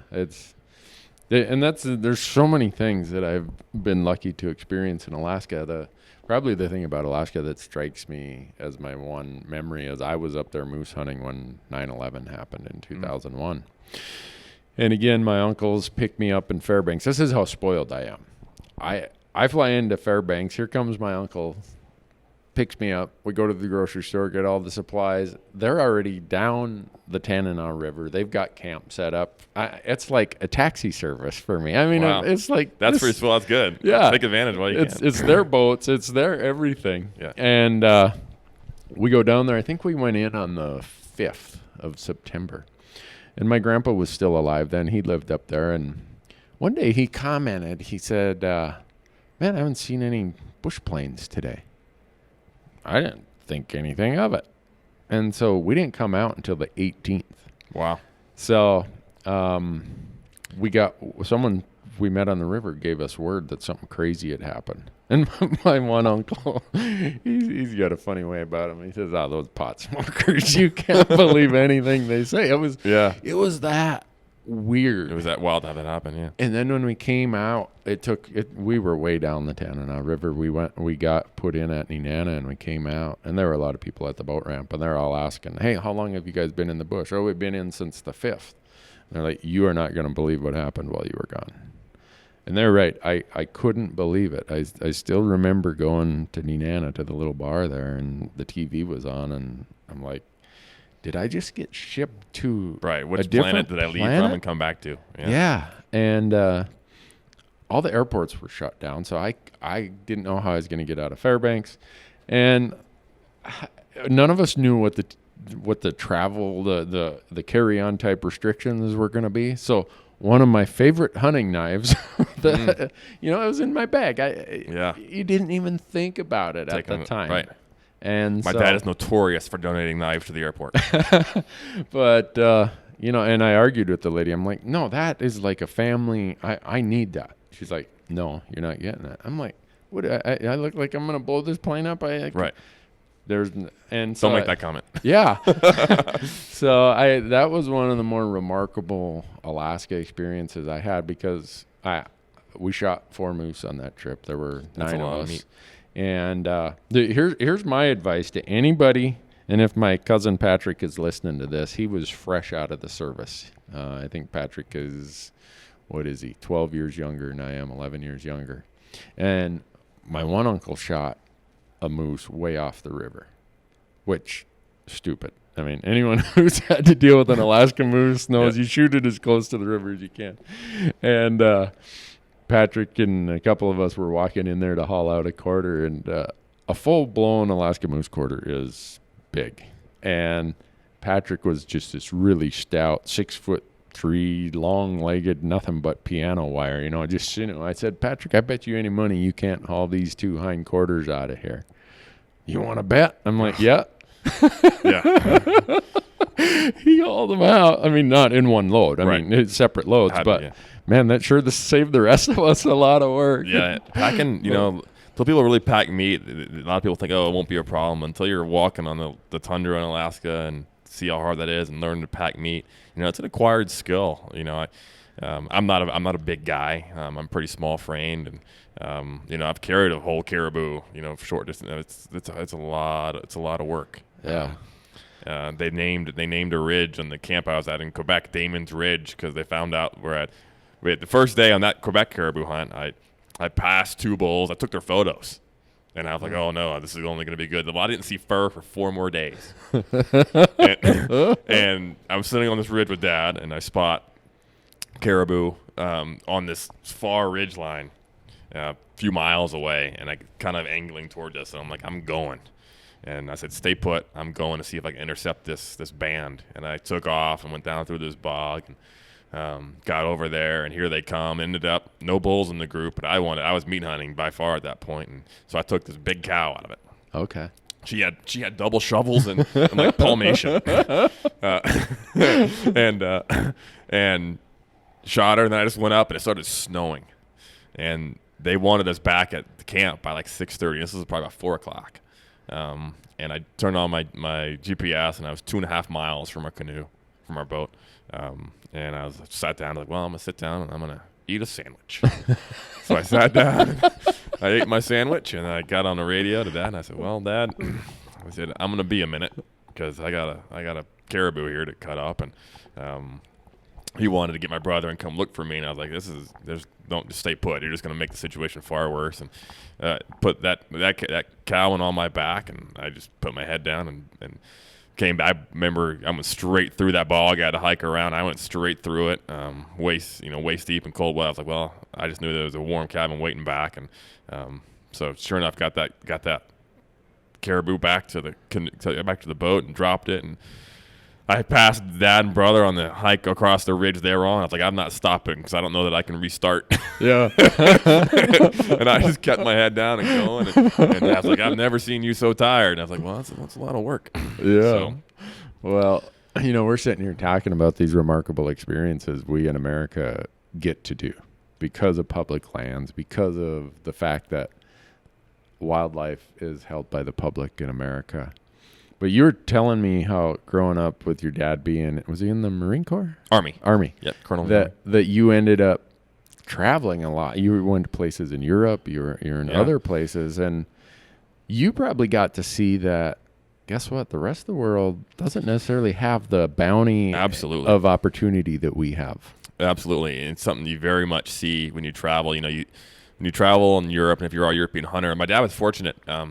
there's so many things that I've been lucky to experience in Alaska. Probably the thing about Alaska that strikes me as my one memory is I was up there moose hunting when 9/11 happened in 2001. And again, my uncles picked me up in Fairbanks. This is how spoiled I am. I fly into Fairbanks. Here comes my uncle, picks me up. We go to the grocery store, get all the supplies. They're already down the Tanana River. They've got camp set up. It's like a taxi service for me. I mean, Wow. it's like That's pretty cool. That's good. Yeah. Take advantage while you can. It's their boats. It's their everything. Yeah. And we go down there. I think we went in on the 5th of September. And my grandpa was still alive then. He lived up there. And one day he commented, he said, man, I haven't seen any bush planes today. I didn't think anything of it. And so we didn't come out until the 18th. Wow. So we got someone we met on the river gave us word that something crazy had happened. And my one uncle, he's got a funny way about him. He says, "Oh, those pot smokers, you can't believe anything they say." It was that weird. It was that wild to have that happen, yeah. And then when we came out, we were way down the Tanana River. We got put in at Nenana, and we came out, and there were a lot of people at the boat ramp, and they're all asking, "Hey, how long have you guys been in the bush?" "Oh, we've been in since the 5th. And they're like, "You are not going to believe what happened while you were gone." And they're right. I couldn't believe it. I still remember going to Nenana to the little bar there, and the TV was on, and I'm like, did I just get shipped to Which a different planet did I leave planet? from and come back to? Yeah. And all the airports were shut down, so I didn't know how I was going to get out of Fairbanks. And none of us knew what the travel, the carry-on type restrictions were going to be. So one of my favorite hunting knives, it was in my bag. You didn't even think about it at the time. Right. And my dad is notorious for donating knives to the airport. But, and I argued with the lady. I'm like, no, that is like a family. I need that. She's like, no, you're not getting that. I'm like, what? I look like I'm going to blow this plane up? Right. Don't make that comment. Yeah. So that was one of the more remarkable Alaska experiences I had because we shot 4 moose on that trip. There were 9 of us. And here's my advice to anybody, and if my cousin Patrick is listening to this, he was fresh out of the service. I think Patrick is, 12 years younger than I am, 11 years younger. And my one uncle shot a moose way off the river, which, stupid. I mean, anyone who's had to deal with an Alaska moose knows you shoot it as close to the river as you can. And Patrick and a couple of us were walking in there to haul out a quarter, and a full-blown Alaska moose quarter is big. And Patrick was just this really stout, 6'3", long-legged, nothing but piano wire, just, I said, "Patrick, I bet you any money you can't haul these 2 hind quarters out of here. You want to bet?" I'm like, "Yeah." Yeah. He hauled them out. I mean, not in one load. I mean, it's separate loads, man, that sure saved the rest of us a lot of work. Yeah, packing, until people really pack meat, a lot of people think, oh, it won't be a problem until you're walking on the tundra in Alaska and see how hard that is and learn to pack meat. It's an acquired skill. I'm not a big guy. I'm pretty small framed, and I've carried a whole caribou, for short distance. It's a lot of work. Yeah. They named a ridge on the camp I was at in Quebec, Damon's Ridge, because they found out the first day on that Quebec caribou hunt, I passed 2 bulls. I took their photos. And I was like, oh no, this is only going to be good. Well, I didn't see fur for 4 more days. and I'm sitting on this ridge with Dad, and I spot caribou on this far ridge line a few miles away, and I kind of angling towards us, and I'm like, I'm going. And I said, stay put. I'm going to see if I can intercept this band. And I took off and went down through this bog and got over there, and here they come. Ended up no bulls in the group, but I was meat hunting by far at that point, and so I took this big cow out of it. Okay. She had double shovels and like palmation, and shot her. And then I just went up, and it started snowing, and they wanted us back at the camp by like 6:30. This was probably about 4 o'clock. And I turned on my GPS, and I was 2.5 miles from our canoe, from our boat. And I sat down, like, well, I'm going to sit down and I'm going to eat a sandwich. So I sat down, I ate my sandwich, and I got on the radio to Dad, and I said, well, Dad, I said, I'm going to be a minute because I got a caribou here to cut up. And he wanted to get my brother and come look for me, and I was like, don't just stay put. You're just going to make the situation far worse. And put that cow on my back, and I just put my head down and came back. I remember I went straight through that bog. I had to hike around. I went straight through it, waist deep in cold weather. I was like, well, I just knew there was a warm cabin waiting back, and so sure enough, got that caribou back to the boat and dropped it. And I passed Dad and brother on the hike across the ridge they were on. I was like, I'm not stopping because I don't know that I can restart. Yeah. And I just kept my head down and going. And Dad's like, I've never seen you so tired. And I was like, well, that's a lot of work. Yeah. So. Well, we're sitting here talking about these remarkable experiences we in America get to do because of public lands, because of the fact that wildlife is held by the public in America. But you were telling me how growing up with your dad was he in the Marine Corps? Army. Yep, Colonel. That you ended up traveling a lot. You went to places in Europe, you're in other places, and you probably got to see that, guess what? The rest of the world doesn't necessarily have the bounty of opportunity that we have. Absolutely. And it's something you very much see when you travel. When you travel in Europe, and if you're a European hunter, my dad was fortunate. A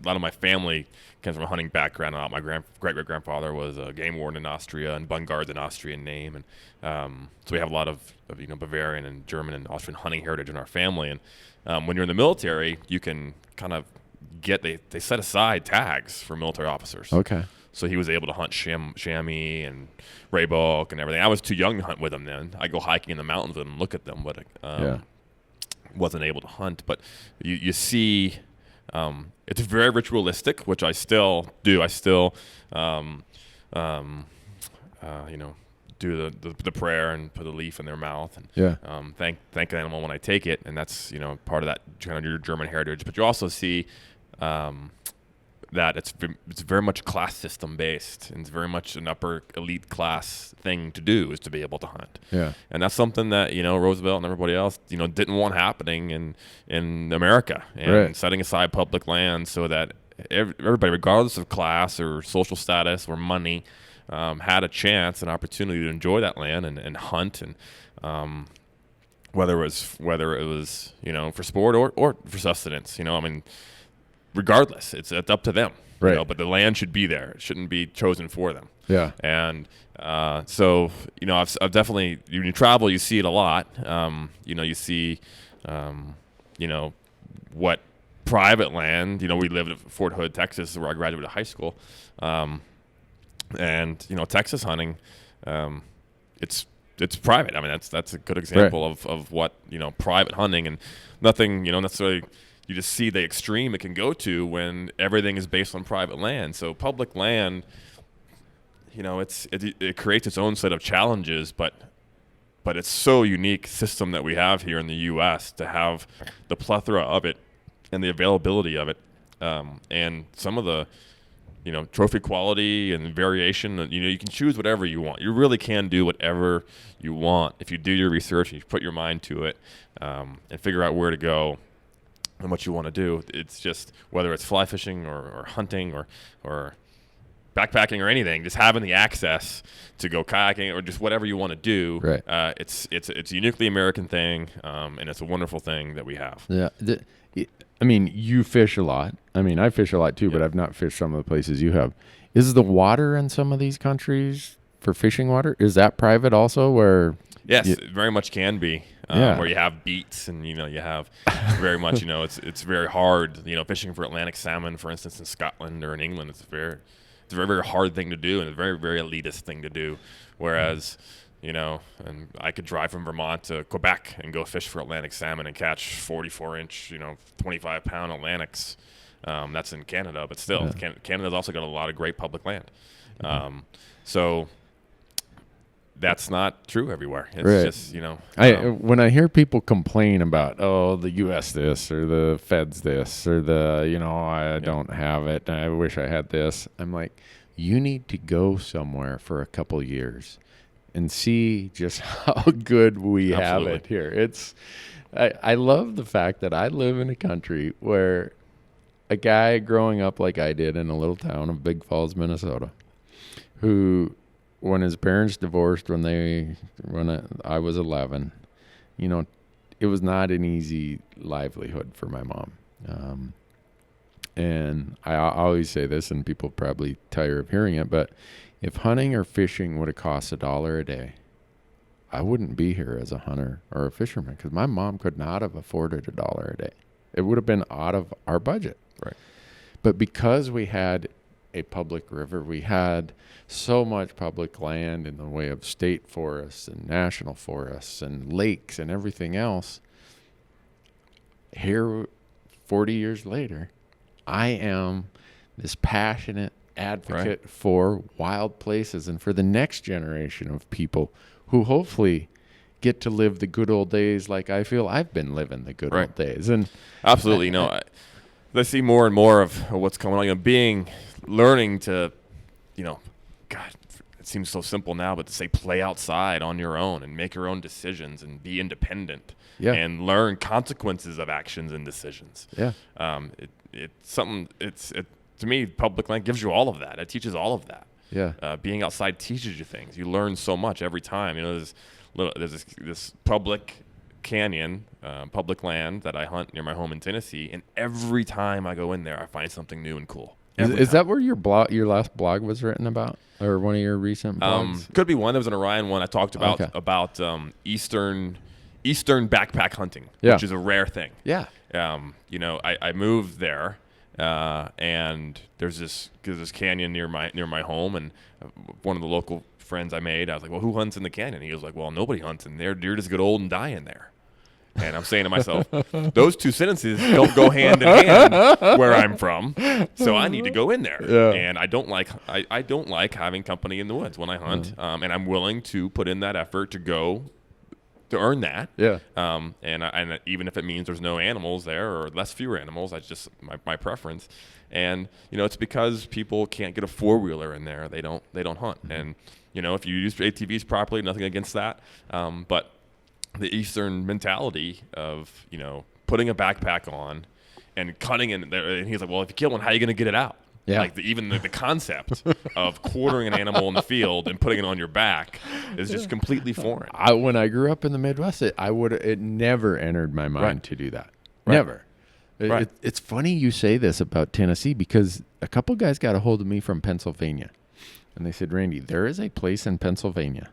lot of my family comes from a hunting background. My great-great-grandfather was a game warden in Austria, and Bungard's an Austrian name. And so we have a lot of Bavarian and German and Austrian hunting heritage in our family. And when you're in the military, you can kind of they set aside tags for military officers. Okay. So he was able to hunt chamois and raybuck and everything. I was too young to hunt with him then. I go hiking in the mountains and look at them, but wasn't able to hunt. But you see... it's very ritualistic, which I still do. I still, do the prayer and put a leaf in their mouth and thank the animal when I take it, and that's part of that kind of your German heritage. But you also see that it's very much class system based, and it's very much an upper elite class thing to do, is to be able to hunt. Yeah. And that's something that Roosevelt and everybody else didn't want happening in America, and setting aside public land so that everybody, regardless of class or social status or money, had a chance, an opportunity to enjoy that land and hunt, and whether it was for sport or for sustenance. Regardless, it's up to them. Right. But the land should be there. It shouldn't be chosen for them. Yeah. And so I've definitely, when you travel, you see it a lot. You see what private land. We lived at Fort Hood, Texas, where I graduated high school, and Texas hunting, it's private. I mean, that's a good example of what private hunting, and nothing necessarily. You just see the extreme it can go to when everything is based on private land. So public land, it creates its own set of challenges, but it's so unique system that we have here in the U.S. to have the plethora of it and the availability of it, and some of the trophy quality and variation. You can choose whatever you want. You really can do whatever you want if you do your research and you put your mind to it, and figure out where to go and what you want to do. It's just whether it's fly fishing or hunting or backpacking or anything, just having the access to go kayaking or just whatever you want to do. Right. It's a uniquely American thing, and it's a wonderful thing that we have. Yeah. I mean, you fish a lot. I mean, I fish a lot too, but I've not fished some of the places you have. Is the water in some of these countries for fishing water, is that private also where? Yes, it very much can be. Where you have beats and, you have very much, it's very hard, fishing for Atlantic salmon, for instance, in Scotland or in England, it's a very, very hard thing to do and a very, very elitist thing to do. Whereas, and I could drive from Vermont to Quebec and go fish for Atlantic salmon and catch 44-inch, 25-pound Atlantics. That's in Canada, but still, Canada's also got a lot of great public land. So that's not true everywhere. It's just, when I hear people complain about, the U.S. this or the feds this or I don't have it, I wish I had this. I'm like, you need to go somewhere for a couple years and see just how good we have it here. I love the fact that I live in a country where a guy growing up like I did in a little town of Big Falls, Minnesota, who, when his parents divorced when I was 11, it was not an easy livelihood for my mom. And I always say this, and people probably tire of hearing it, but if hunting or fishing would have cost $1 a day, I wouldn't be here as a hunter or a fisherman, because my mom could not have afforded $1 a day. It would have been out of our budget. Right. But because we had a public river, we had so much public land in the way of state forests and national forests and lakes and everything else, here 40 years later, I am this passionate advocate for wild places and for the next generation of people who hopefully get to live the good old days like I feel I've been living the good old days. And absolutely, I see more and more of what's going on. Learning to, God, it seems so simple now, but to say play outside on your own and make your own decisions and be independent and learn consequences of actions and decisions. Yeah. It's something. To me, public land gives you all of that. It teaches all of that. Yeah. Being outside teaches you things. You learn so much every time. There's this public canyon, public land that I hunt near my home in Tennessee, and every time I go in there, I find something new and cool. Is that where your last blog was written about, or one of your recent blogs? Could be one. There was an Orion one I talked about eastern backpack hunting, which is a rare thing. Yeah. I moved there, and there's this canyon near my home, and one of the local friends I made, I was like, well, who hunts in the canyon? He was like, well, nobody hunts in there. Deer just get old and die in there. And I'm saying to myself, those two sentences don't go hand in hand where I'm from, so I need to go in there. Yeah. And I don't like having company in the woods when I hunt, and I'm willing to put in that effort to go to earn that. Yeah. And even if it means there's no animals there or fewer animals, that's just my preference. And it's because people can't get a 4-wheeler in there. They don't hunt. Mm-hmm. And if you use ATVs properly, nothing against that. But the Eastern mentality of, putting a backpack on and cutting in there. And he's like, well, if you kill one, how are you going to get it out? Yeah. Like even the concept of quartering an animal in the field and putting it on your back is just completely foreign. When I grew up in the Midwest, it never entered my mind to do that. Right. Never. Right. It's funny you say this about Tennessee, because a couple guys got a hold of me from Pennsylvania. And they said, Randy, there is a place in Pennsylvania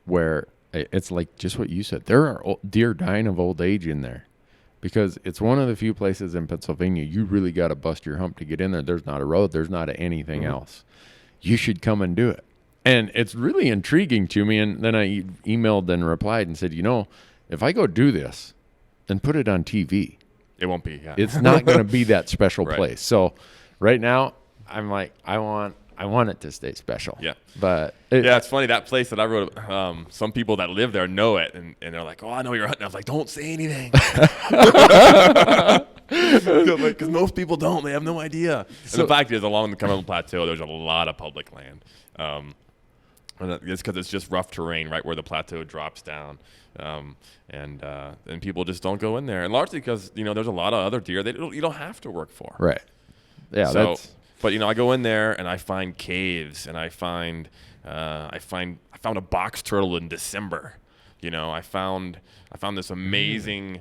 where it's like just what you said. There are deer dying of old age in there, because it's one of the few places in Pennsylvania you really got to bust your hump to get in there. There's not a road. There's not anything else. You should come and do it. And it's really intriguing to me. And then I emailed and replied and said, if I go do this and put it on TV, it won't be. Yeah. It's not going to be that special place. So right now I'm like, I want it to stay special. Yeah. But it's funny, that place that I wrote, some people that live there know it, and they're like, oh, I know you're hunting. I was like, don't say anything. Because most people don't. They have no idea. And the fact is, along the Cumberland Plateau, there's a lot of public land. And it's because it's just rough terrain right where the plateau drops down. And people just don't go in there. And largely because, there's a lot of other deer you don't have to work for. Right. Yeah, But I go in there and I find caves, and I found a box turtle in December. I found this amazing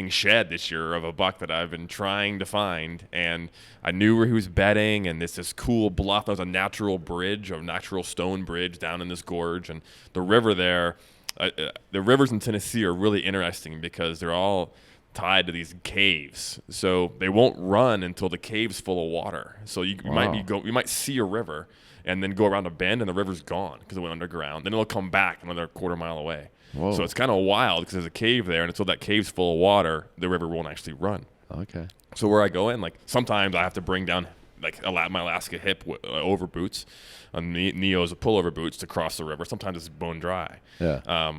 shed this year of a buck that I've been trying to find, and I knew where he was bedding, and this cool bluff. There was a natural bridge, a natural stone bridge down in this gorge, and the river there. The rivers in Tennessee are really interesting because they're all tied to these caves, so they won't run until the cave's full of water. So you might see a river and then go around a bend and the river's gone because it went underground. Then it'll come back another quarter mile away. Whoa. So it's kind of wild because there's a cave there, and until that cave's full of water, the river won't actually run. Okay. So where I go in, sometimes I have to bring down my Alaska hip over boots, Neo's pullover boots to cross the river. Sometimes it's bone dry. Yeah.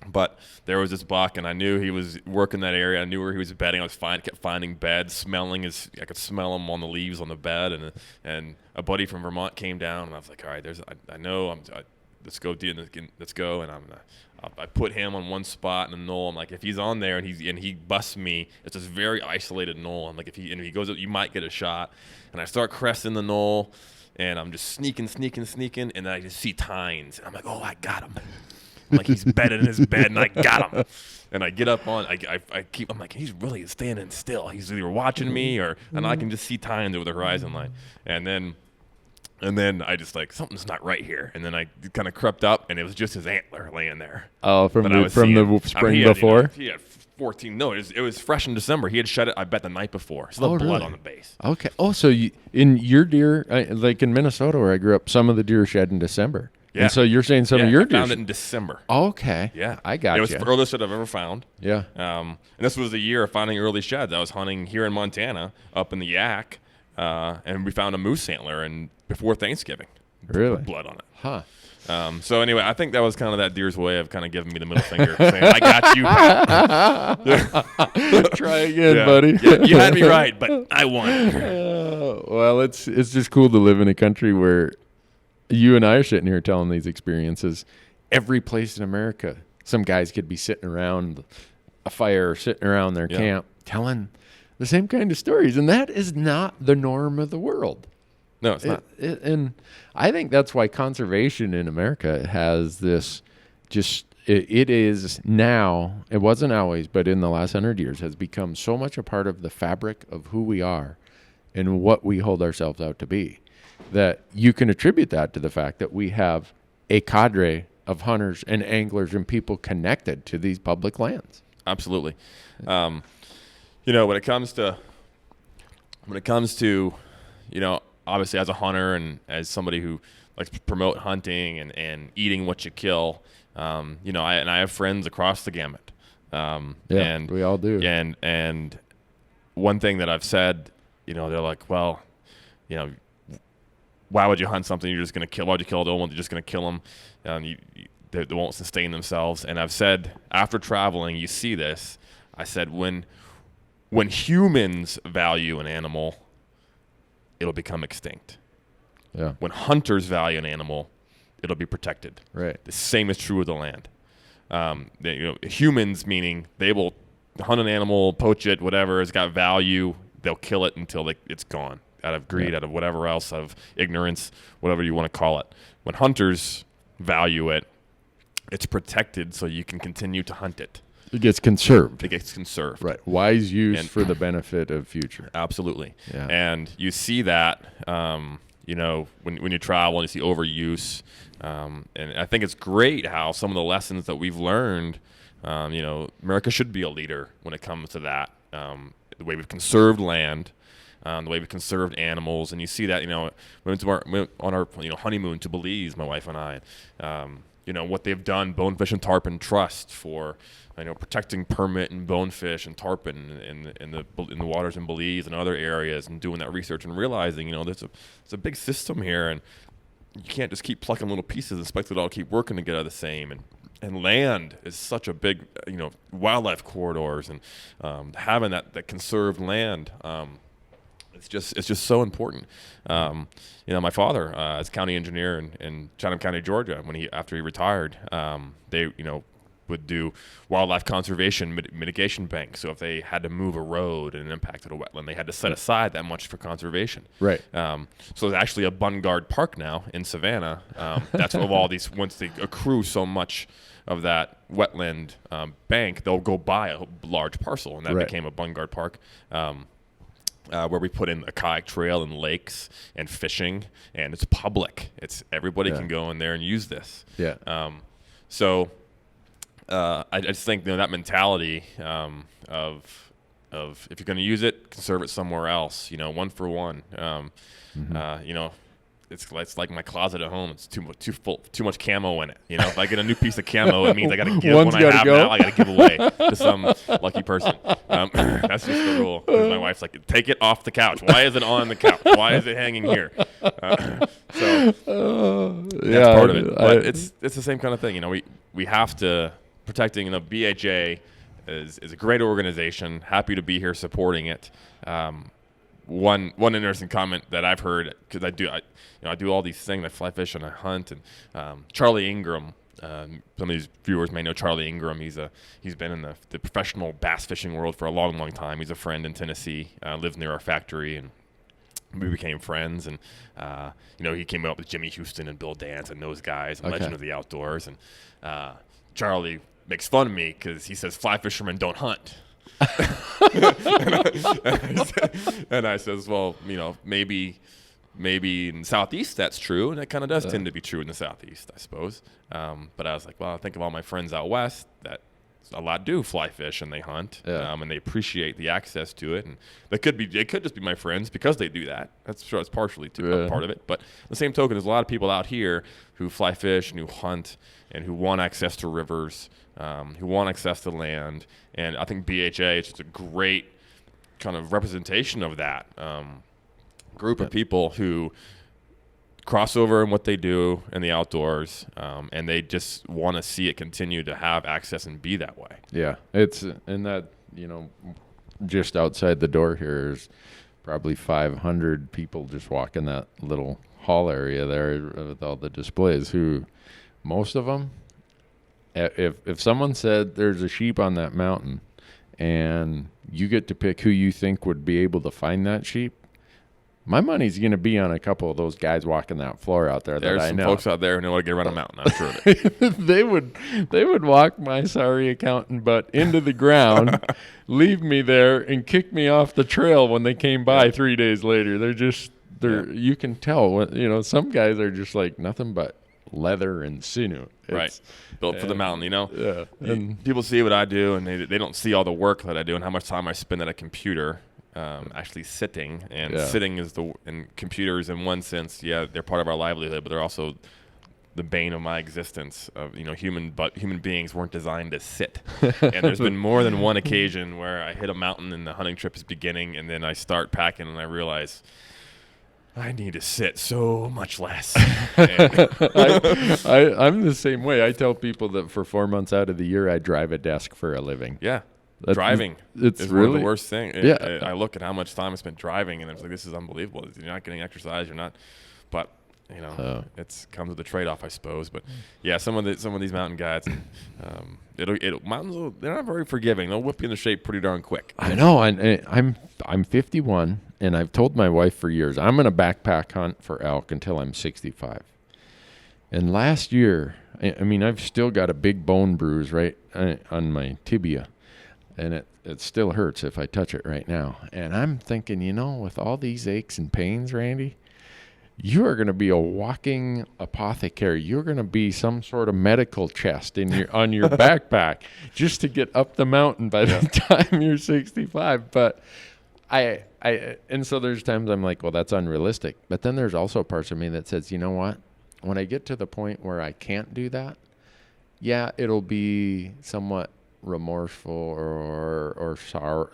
But there was this buck, and I knew he was working that area. I knew where he was bedding. Kept finding beds, I could smell him on the leaves on the bed. And a buddy from Vermont came down, and I was like, all right, I know. Let's go, let's go. And I put him on one spot in the knoll. I'm like, if he's on there and he busts me, it's this very isolated knoll. I'm like, if he goes up, you might get a shot. And I start cresting the knoll, and I'm just sneaking, and then I just see tines. And I'm like, oh, I got him. I'm like, he's bedded in his bed, and I got him. And I get up on, I'm like, he's really standing still. He's either watching me and I can just see tines over the horizon line. And then I just something's not right here. And then I kind of crept up, and it was just his antler laying there. Oh, from the spring before? He had 14. No, it was fresh in December. He had shed it, I bet, the night before. So the blood on the base. Okay. Oh, so in your deer, like in Minnesota where I grew up, some of the deer shed in December. Yeah. And so you're saying some of your deer found it in December. Okay. Yeah. I got you. It was the earliest shed I've ever found. Yeah. And this was the year of finding early sheds. I was hunting here in Montana, up in the Yak, and we found a moose antler before Thanksgiving. Really? With blood on it. Huh. So anyway, I think that was kind of that deer's way of kind of giving me the middle finger, saying, I got you, pal. Try again, buddy. Yeah, you had me right, but I won. Well, it's just cool to live in a country where you and I are sitting here telling these experiences. Every place in America, some guys could be sitting around a fire or sitting around their camp telling the same kind of stories, and that is not the norm of the world. No, it's not. And I think that's why conservation in America has this it is now, it wasn't always, but in the last 100 years has become so much a part of the fabric of who we are and what we hold ourselves out to be, that you can attribute that to the fact that we have a cadre of hunters and anglers and people connected to these public lands. Absolutely. When it comes to, obviously as a hunter and as somebody who likes to promote hunting and eating what you kill, I have friends across the gamut. And we all do. And one thing that I've said, they're like, well, why would you hunt something you're just going to kill? Why would you kill the old one? You're just going to kill them. They won't sustain themselves. And I've said, after traveling, you see this. I said, when humans value an animal, it'll become extinct. Yeah. When hunters value an animal, it'll be protected. Right. The same is true with the land. Humans, meaning they will hunt an animal, poach it, whatever, it's got value. They'll kill it until it's gone, out of greed, out of whatever else, of ignorance, whatever you want to call it. When hunters value it, it's protected so you can continue to hunt it. It gets conserved. It gets conserved. Right. Wise use for the benefit of future. Absolutely. Yeah. And you see that, when you travel and you see overuse. And I think it's great how some of the lessons that we've learned, America should be a leader when it comes to that. The way we've conserved land, the way we've conserved animals. And you see that, we went on our honeymoon to Belize, my wife and I. What they've done, Bonefish and Tarpon Trust, for protecting permit and bonefish and tarpon in the waters in Belize and other areas, and doing that research and realizing there's a big system here, and you can't just keep plucking little pieces and expect it all to keep working together the same. And land is such a big wildlife corridors, and having that conserved land. It's just so important. My father, as county engineer in Chatham County, Georgia, after he retired, they would do wildlife conservation mitigation banks. So if they had to move a road and it impacted a wetland, they had to set aside that much for conservation. Right. So there's actually a Bungard Park now in Savannah. That's of all these, once they accrue so much of that wetland bank, they'll go buy a large parcel, and that became a Bungard Park. Where we put in a kayak trail and lakes and fishing, and it's public. It's everybody can go in there and use this. Yeah. So I just think that mentality of if you're going to use it, conserve it somewhere else. One for one. It's like my closet at home. It's too much camo in it. If I get a new piece of camo, it means I got to give One's one I have go. now. I got to give away to some lucky person. That's just the rule. 'Cause my wife's like, take it off the couch. Why is it on the couch? Why is it hanging here? So that's part of it. But it's the same kind of thing. We have to protecting. BHA is a great organization. Happy to be here supporting it. One interesting comment that I've heard, because I do all these things. I fly fish and I hunt. And Charlie Ingram, some of these viewers may know Charlie Ingram. He's been in the professional bass fishing world for a long, long time. He's a friend in Tennessee. Lives near our factory, and we became friends. And he came up with Jimmy Houston and Bill Dance and those guys, and Legend of the Outdoors. And Charlie makes fun of me because he says fly fishermen don't hunt. and I says, well, maybe in the Southeast that's true, and it kind of does tend to be true in the Southeast, I suppose. But I was like, well, I think of all my friends out west that a lot do fly fish and they hunt, and they appreciate the access to it. And they could just be my friends because they do that. That's partially part of it. But the same token, there's a lot of people out here who fly fish and who hunt and who want access to rivers, who want access to land. And I think BHA is just a great kind of representation of that group of people who cross over in what they do in the outdoors, and they just want to see it continue to have access and be that way. Yeah, it's and that just outside the door here is probably 500 people just walking that little hall area there with all the displays. Who, most of them, if someone said there's a sheep on that mountain, and you get to pick who you think would be able to find that sheep, my money's going to be on a couple of those guys walking that floor out there. There's that I know. There's some folks out there who know how to get around a mountain. I'm sure of it. They would walk my sorry accountant butt into the ground, leave me there, and kick me off the trail when they came by 3 days later. You can tell, some guys are just like nothing but leather and sinew. Right. Built for the mountain, Yeah. And people see what I do, and they don't see all the work that I do and how much time I spend at a computer. Actually sitting, and sitting is and computers in one sense, they're part of our livelihood, but they're also the bane of my existence. Human beings weren't designed to sit. And there's been more than one occasion where I hit a mountain and the hunting trip is beginning, and then I start packing and I realize I need to sit so much less. I'm the same way. I tell people that for 4 months out of the year, I drive a desk for a living. Yeah. Driving is really one of the worst thing. I look at how much time I spent driving, and it's like, this is unbelievable. You're not getting exercise. You're not, but it comes with a trade-off, I suppose. But some of these mountain guides, mountains, they're not very forgiving. They'll whip you into shape pretty darn quick. I know. I'm 51, and I've told my wife for years I'm going to backpack hunt for elk until I'm 65. And last year, I've still got a big bone bruise right on my tibia. And it still hurts if I touch it right now. And I'm thinking, with all these aches and pains, Randy, you are going to be a walking apothecary. You're going to be some sort of medical chest on your backpack just to get up the mountain by the time you're 65. But and so there's times I'm like, well, that's unrealistic. But then there's also parts of me that says, you know what? When I get to the point where I can't do that, it'll be somewhat remorseful or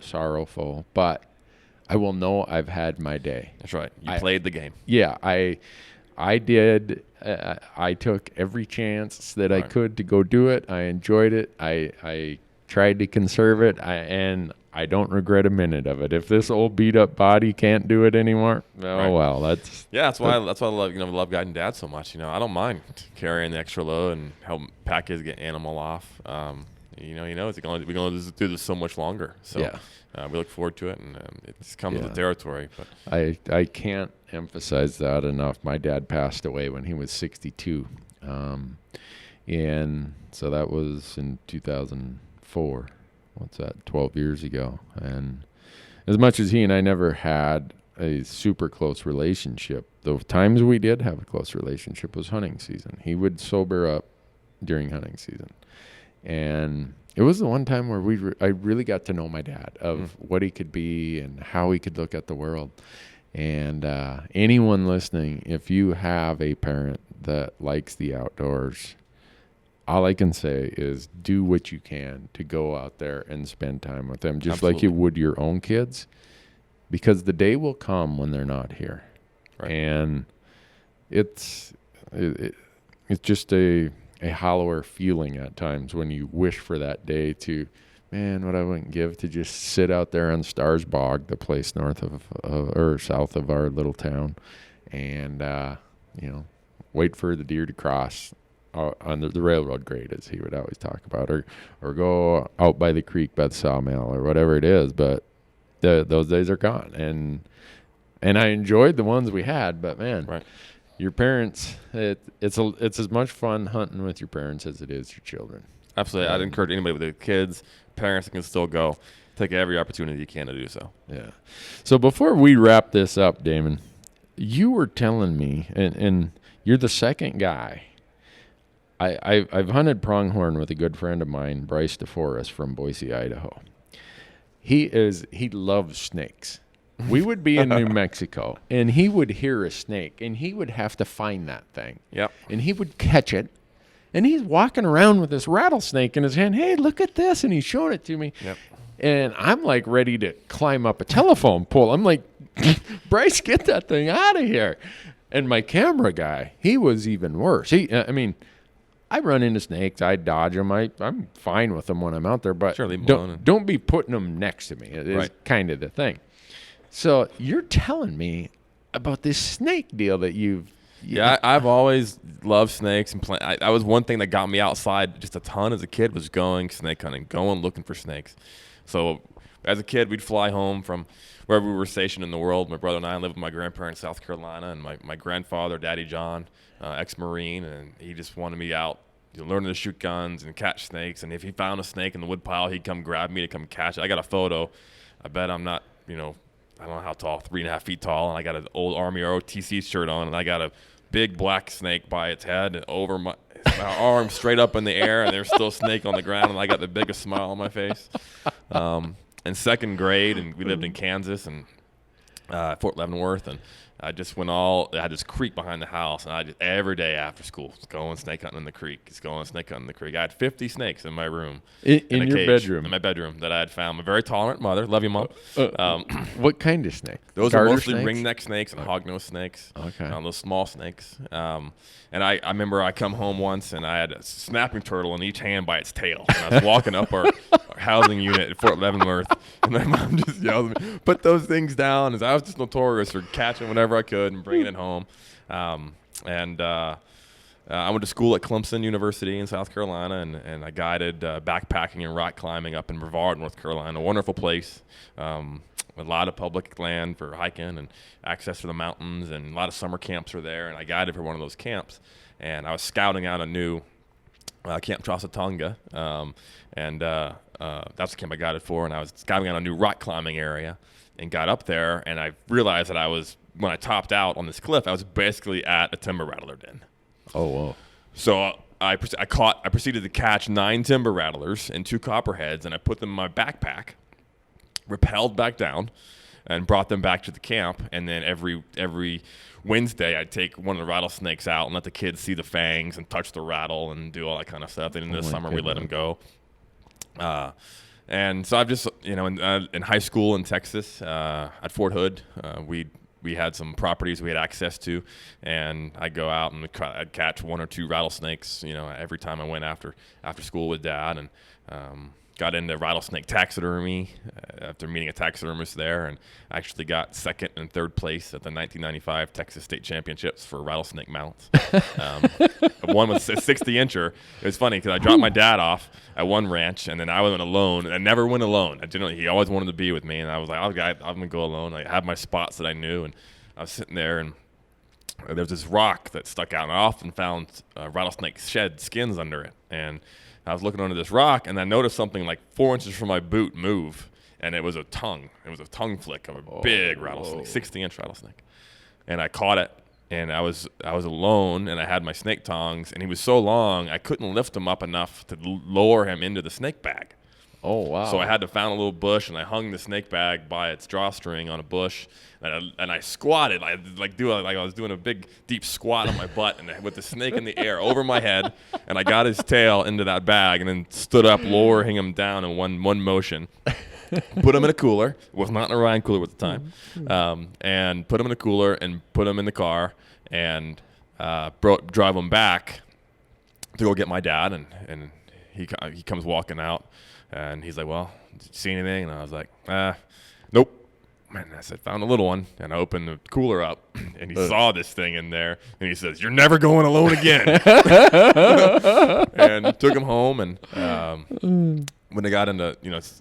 sorrowful, but I will know I've had my day. That's right. You played the game. Yeah, I did. I took every chance that I could to go do it. I enjoyed it. I tried to conserve it, and I don't regret a minute of it. If this old beat up body can't do it anymore, well, that's that's why I love guiding Dad so much. I don't mind carrying the extra load and help pack his animal off. We're going to do this so much longer. So we look forward to it, and it comes with the territory. But I can't emphasize that enough. My dad passed away when he was 62, and so that was in 2004. What's that? 12 years ago. And as much as he and I never had a super close relationship, the times we did have a close relationship was hunting season. He would sober up during hunting season. And it was the one time where I really got to know my dad of what he could be and how he could look at the world. And anyone listening, if you have a parent that likes the outdoors, all I can say is do what you can to go out there and spend time with them, just like you would your own kids, because the day will come when they're not here. Right. And it's just a hollower feeling at times when you wish for that day to, man, what I wouldn't give to just sit out there on Stars Bog, the place north of or south of our little town, and wait for the deer to cross on the railroad grade, as he would always talk about, or go out by the creek by the sawmill or whatever it is. But those days are gone, and I enjoyed the ones we had. But man, your parents, it's as much fun hunting with your parents as it is your children. Absolutely, I'd encourage anybody with their kids, parents that can still go, take every opportunity you can to do so. Yeah. So before we wrap this up, Damon, you were telling me, and you're the second guy. I've hunted pronghorn with a good friend of mine, Bryce DeForest from Boise, Idaho. He loves snakes. We would be in New Mexico, and he would hear a snake, and he would have to find that thing. Yep. And he would catch it, and he's walking around with this rattlesnake in his hand. Hey, look at this, and he's showing it to me. Yep. And I'm like ready to climb up a telephone pole. I'm like, Bryce, get that thing out of here. And my camera guy, he was even worse. I run into snakes. I dodge them. I'm fine with them when I'm out there, but don't be putting them next to me. It is kind of the thing. So you're telling me about this snake deal that you've... Yeah, I've always loved snakes. And that was one thing that got me outside just a ton as a kid, was going snake hunting, going looking for snakes. So as a kid, we'd fly home from wherever we were stationed in the world. My brother and I lived with my grandparents in South Carolina, and my grandfather, Daddy John, ex-Marine, and he just wanted me out learning to shoot guns and catch snakes. And if he found a snake in the woodpile, he'd come grab me to come catch it. I got a photo. I bet I'm not, I don't know how tall, 3.5 feet tall, and I got an old Army ROTC shirt on, and I got a big black snake by its head and over my arm straight up in the air, and there's still a snake on the ground, and I got the biggest smile on my face. In second grade, and we lived in Kansas and Fort Leavenworth, and I just I had this creek behind the house, and I just every day after school was going snake hunting in the creek. I had 50 snakes in my room. In your bedroom? In my bedroom that I had found. I'm a very tolerant mother. Love you, Mom. What kind of snake? Those are mostly ringneck snakes and hognose snakes. Okay. Those small snakes. And I remember I come home once, and I had a snapping turtle in each hand by its tail. And I was walking up our housing unit at Fort Leavenworth, and my mom just yelled at me, put those things down, as I was just notorious for catching whatever I could and bringing it home. I went to school at Clemson University in South Carolina, and I guided backpacking and rock climbing up in Brevard, North Carolina. A wonderful place, a lot of public land for hiking and access to the mountains, and a lot of summer camps were there, and I guided for one of those camps. And I was scouting out a new Camp Trassatonga, that's the camp I guided for, and I was scouting out a new rock climbing area and got up there, and I realized that when I topped out on this cliff, I was basically at a timber rattler den. Oh, whoa. So I proceeded to catch 9 timber rattlers and 2 copperheads, and I put them in my backpack, rappelled back down, and brought them back to the camp. And then every Wednesday, I'd take one of the rattlesnakes out and let the kids see the fangs and touch the rattle and do all that kind of stuff. And in the summer, we let them go. And so I've just, in high school in Texas, at Fort Hood, we had some properties we had access to, and I'd go out and I'd catch 1 or 2 rattlesnakes, every time I went after school with Dad. And got into rattlesnake taxidermy after meeting a taxidermist there, and actually got second and third place at the 1995 Texas State Championships for rattlesnake mounts. One was a 60-incher. It was funny because I dropped my dad off at one ranch, and then I went alone. I never went alone. He always wanted to be with me, and I was like, I'm going to go alone. I had my spots that I knew, and I was sitting there, and there was this rock that stuck out, and I often found rattlesnake shed skins under it. And I was looking under this rock, and I noticed something like 4 inches from my boot move, and it was a tongue. It was a tongue flick of a big rattlesnake, 60-inch rattlesnake. And I caught it, and I was alone, and I had my snake tongs, and he was so long I couldn't lift him up enough to lower him into the snake bag. Oh, wow. So I had to find a little bush, and I hung the snake bag by its drawstring on a bush, and I squatted. I was doing a big, deep squat on my butt, and with the snake in the air over my head, and I got his tail into that bag, and then stood up, lowering him down in one motion. Put him in a cooler. It was not an Orion cooler at the time. And put him in a cooler and put him in the car, and drive him back to go get my dad, and he comes walking out. And he's like, well, did you see anything? And I was like, nope. And I said, found a little one. And I opened the cooler up, and he saw this thing in there. And he says, you're never going alone again. And took him home. And when they got into,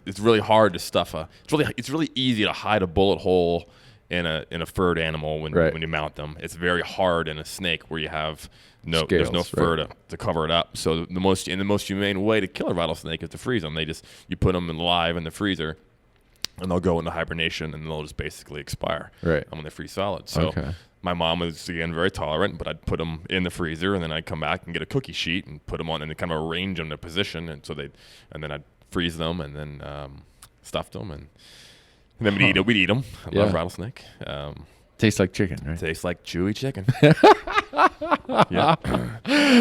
it's really hard to stuff it's really easy to hide a bullet hole in a furred animal when you mount them. It's very hard in a snake where you have Scales, there's no fur to cover it up. So the most humane way to kill a rattlesnake is to freeze them. You put them alive in the freezer, and they'll go into hibernation, and they'll just basically expire when they freeze solid. So my mom was, again, very tolerant, but I'd put them in the freezer, and then I'd come back and get a cookie sheet and put them on, and kind of arrange them in a position, and then I'd freeze them, and then stuff them, and then we'd eat them. I love rattlesnake. Tastes like chicken, right? Tastes like chewy chicken. Yeah.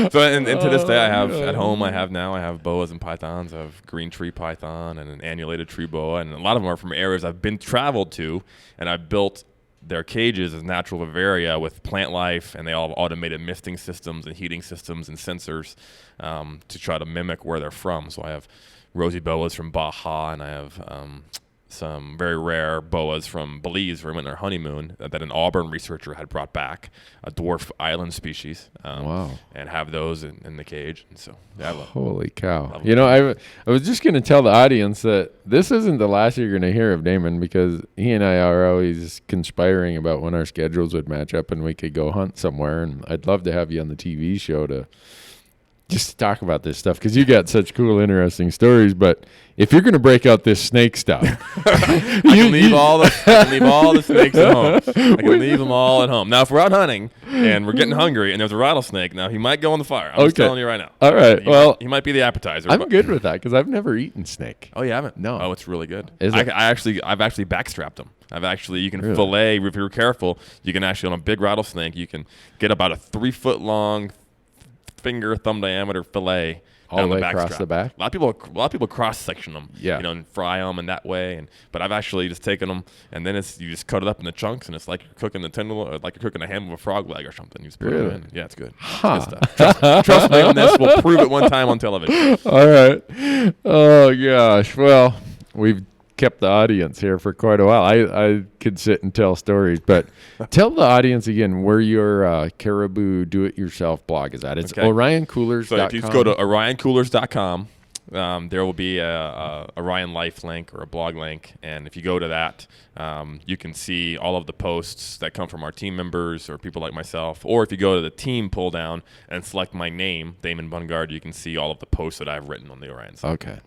So and to this day, I have at home. I have boas and pythons. I have green tree python and an annulated tree boa, and a lot of them are from areas I've been traveled to, and I've built their cages as natural vivaria with plant life, and they all have automated misting systems and heating systems and sensors to try to mimic where they're from. So I have rosy boas from Baja, and I have some very rare boas from Belize where we went on our honeymoon that an Auburn researcher had brought back, a dwarf island species. Wow. And have those in the cage. And so, holy cow. I was just going to tell the audience that this isn't the last you're going to hear of Damon, because he and I are always conspiring about when our schedules would match up and we could go hunt somewhere. And I'd love to have you on the TV show to just talk about this stuff, because you got such cool, interesting stories. But if you're going to break out this snake stuff, I can leave all the snakes at home. I can leave them all at home. Now, if we're out hunting and we're getting hungry and there's a rattlesnake, now he might go on the fire. I'm just telling you right now. All right. He might be the appetizer. I'm good with that, because I've never eaten snake. Oh, you haven't? No. Oh, it's really good. I've actually backstrapped them. You can fillet, if you're careful, you can actually, on a big rattlesnake, you can get about a 3-foot long finger thumb diameter fillet all the way across the back. A lot of people cross section them, and fry them in that way. But I've actually just taken them, and then you just cut it up into chunks, and it's like you're cooking the tendril, or like you're cooking a ham of a frog leg or something. You just put it in. Yeah, it's good. It's good stuff. Trust me on this. We'll prove it one time on television. All right. Oh gosh. Well, we've kept the audience here for quite a while. I could sit and tell stories, but tell the audience again where your caribou do-it-yourself blog is at. It's OrionCoolers.com. So if you just go to OrionCoolers.com, there will be a Orion Life link or a blog link, and if you go to that, you can see all of the posts that come from our team members or people like myself. Or if you go to the team pull down and select my name, Damon Bungard, you can see all of the posts that I've written on the Orion site. Okay.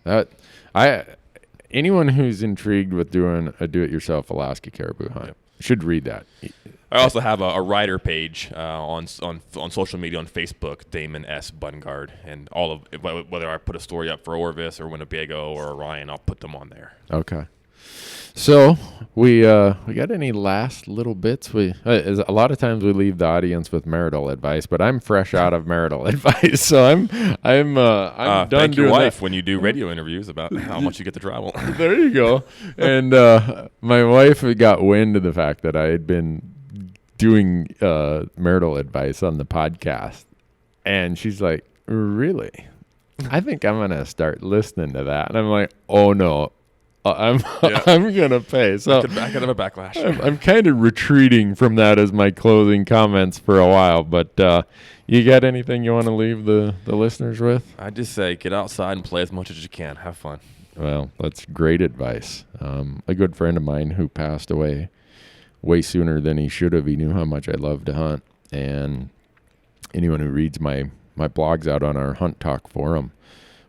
Anyone who's intrigued with doing a do-it-yourself Alaska caribou hunt should read that. I also have a writer page on social media on Facebook, Damon S. Bungard, and all of whether I put a story up for Orvis or Winnebago or Orion, I'll put them on there. Okay. So we got any last little bits? A lot of times we leave the audience with marital advice, but I'm fresh out of marital advice, so I'm done. Thank your doing wife that. When you do radio interviews about how much you get to travel. There you go. And my wife got wind of the fact that I had been doing marital advice on the podcast, and she's like, "Really?" I think I'm going to start listening to that. And I'm like, oh, no. I'm Yeah. I'm going to pay. So I could have a backlash. I'm kind of retreating from that as my closing comments for a while. But you got anything you want to leave the listeners with? I just say get outside and play as much as you can. Have fun. Well, that's great advice. A good friend of mine who passed away way sooner than he should have. He knew how much I love to hunt. And anyone who reads my blogs out on our Hunt Talk forum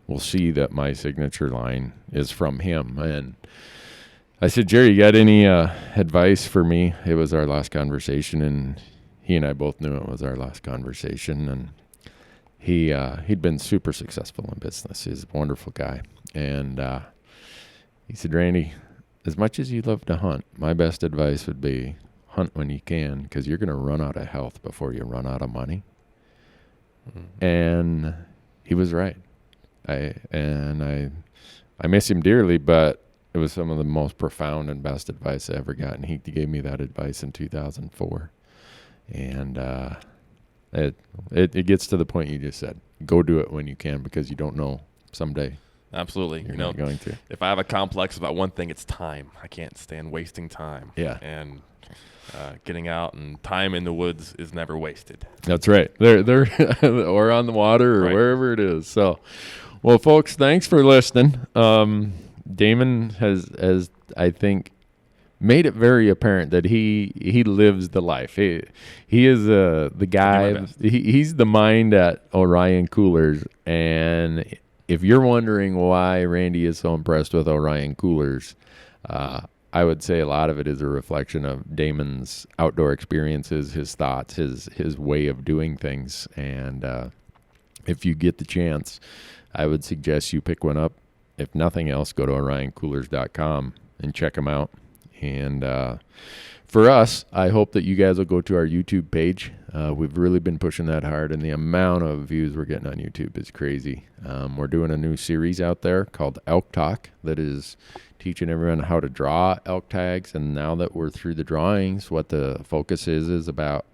will see that my signature line is from him. And I said, Jerry, you got any advice for me? It was our last conversation, and he and I both knew it was our last conversation. And he'd been super successful in business. He's a wonderful guy. And he said, Randy, as much as you love to hunt, my best advice would be hunt when you can, because you're going to run out of health before you run out of money. Mm-hmm. And he was right. I miss him dearly, but it was some of the most profound and best advice I ever got. And he gave me that advice in 2004. And it gets to the point you just said. Go do it when you can, because you don't know someday. Absolutely. You're not going to. If I have a complex about one thing, it's time. I can't stand wasting time. Yeah. And getting out and time in the woods is never wasted. That's right. They're or on the water or Right. wherever it is. So, well, folks, thanks for listening. Damon has I think made it very apparent that he lives the life. He is the guy. He's the mind at Orion Coolers. And if you're wondering why Randy is so impressed with Orion Coolers, I would say a lot of it is a reflection of Damon's outdoor experiences, his thoughts, his way of doing things. And if you get the chance, I would suggest you pick one up. If nothing else, go to orioncoolers.com and check them out. And for us, I hope that you guys will go to our YouTube page. We've really been pushing that hard, and the amount of views we're getting on YouTube is crazy. We're doing a new series out there called Elk Talk that is teaching everyone how to draw elk tags. And now that we're through the drawings, what the focus is about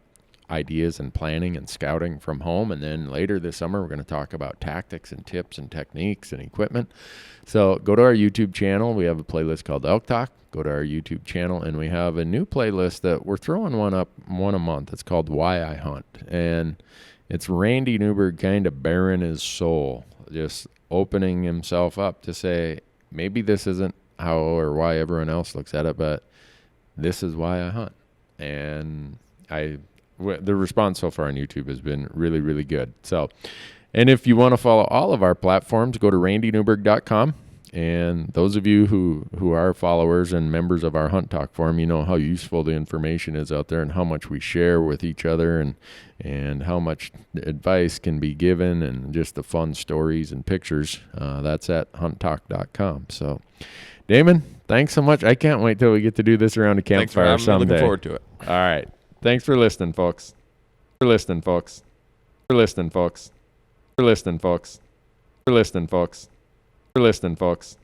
ideas and planning and scouting from home. And then later this summer, we're going to talk about tactics and tips and techniques and equipment. So go to our YouTube channel. We have a playlist called Elk Talk. Go to our YouTube channel, and we have a new playlist that we're throwing one a month. It's called Why I Hunt. And it's Randy Newberg kind of bearing his soul, just opening himself up to say, maybe this isn't how or why everyone else looks at it, but this is why I hunt. And the response so far on YouTube has been really, really good. So, and if you want to follow all of our platforms, go to randynewberg.com. And those of you who are followers and members of our Hunt Talk forum, you know how useful the information is out there and how much we share with each other and how much advice can be given and just the fun stories and pictures. That's at hunttalk.com. So, Damon, thanks so much. I can't wait till we get to do this around a campfire someday. I'm looking forward to it. All right. Thanks for listening, folks. For listening, folks. For listening, folks. For listening, folks. For listening, folks. For listening, folks.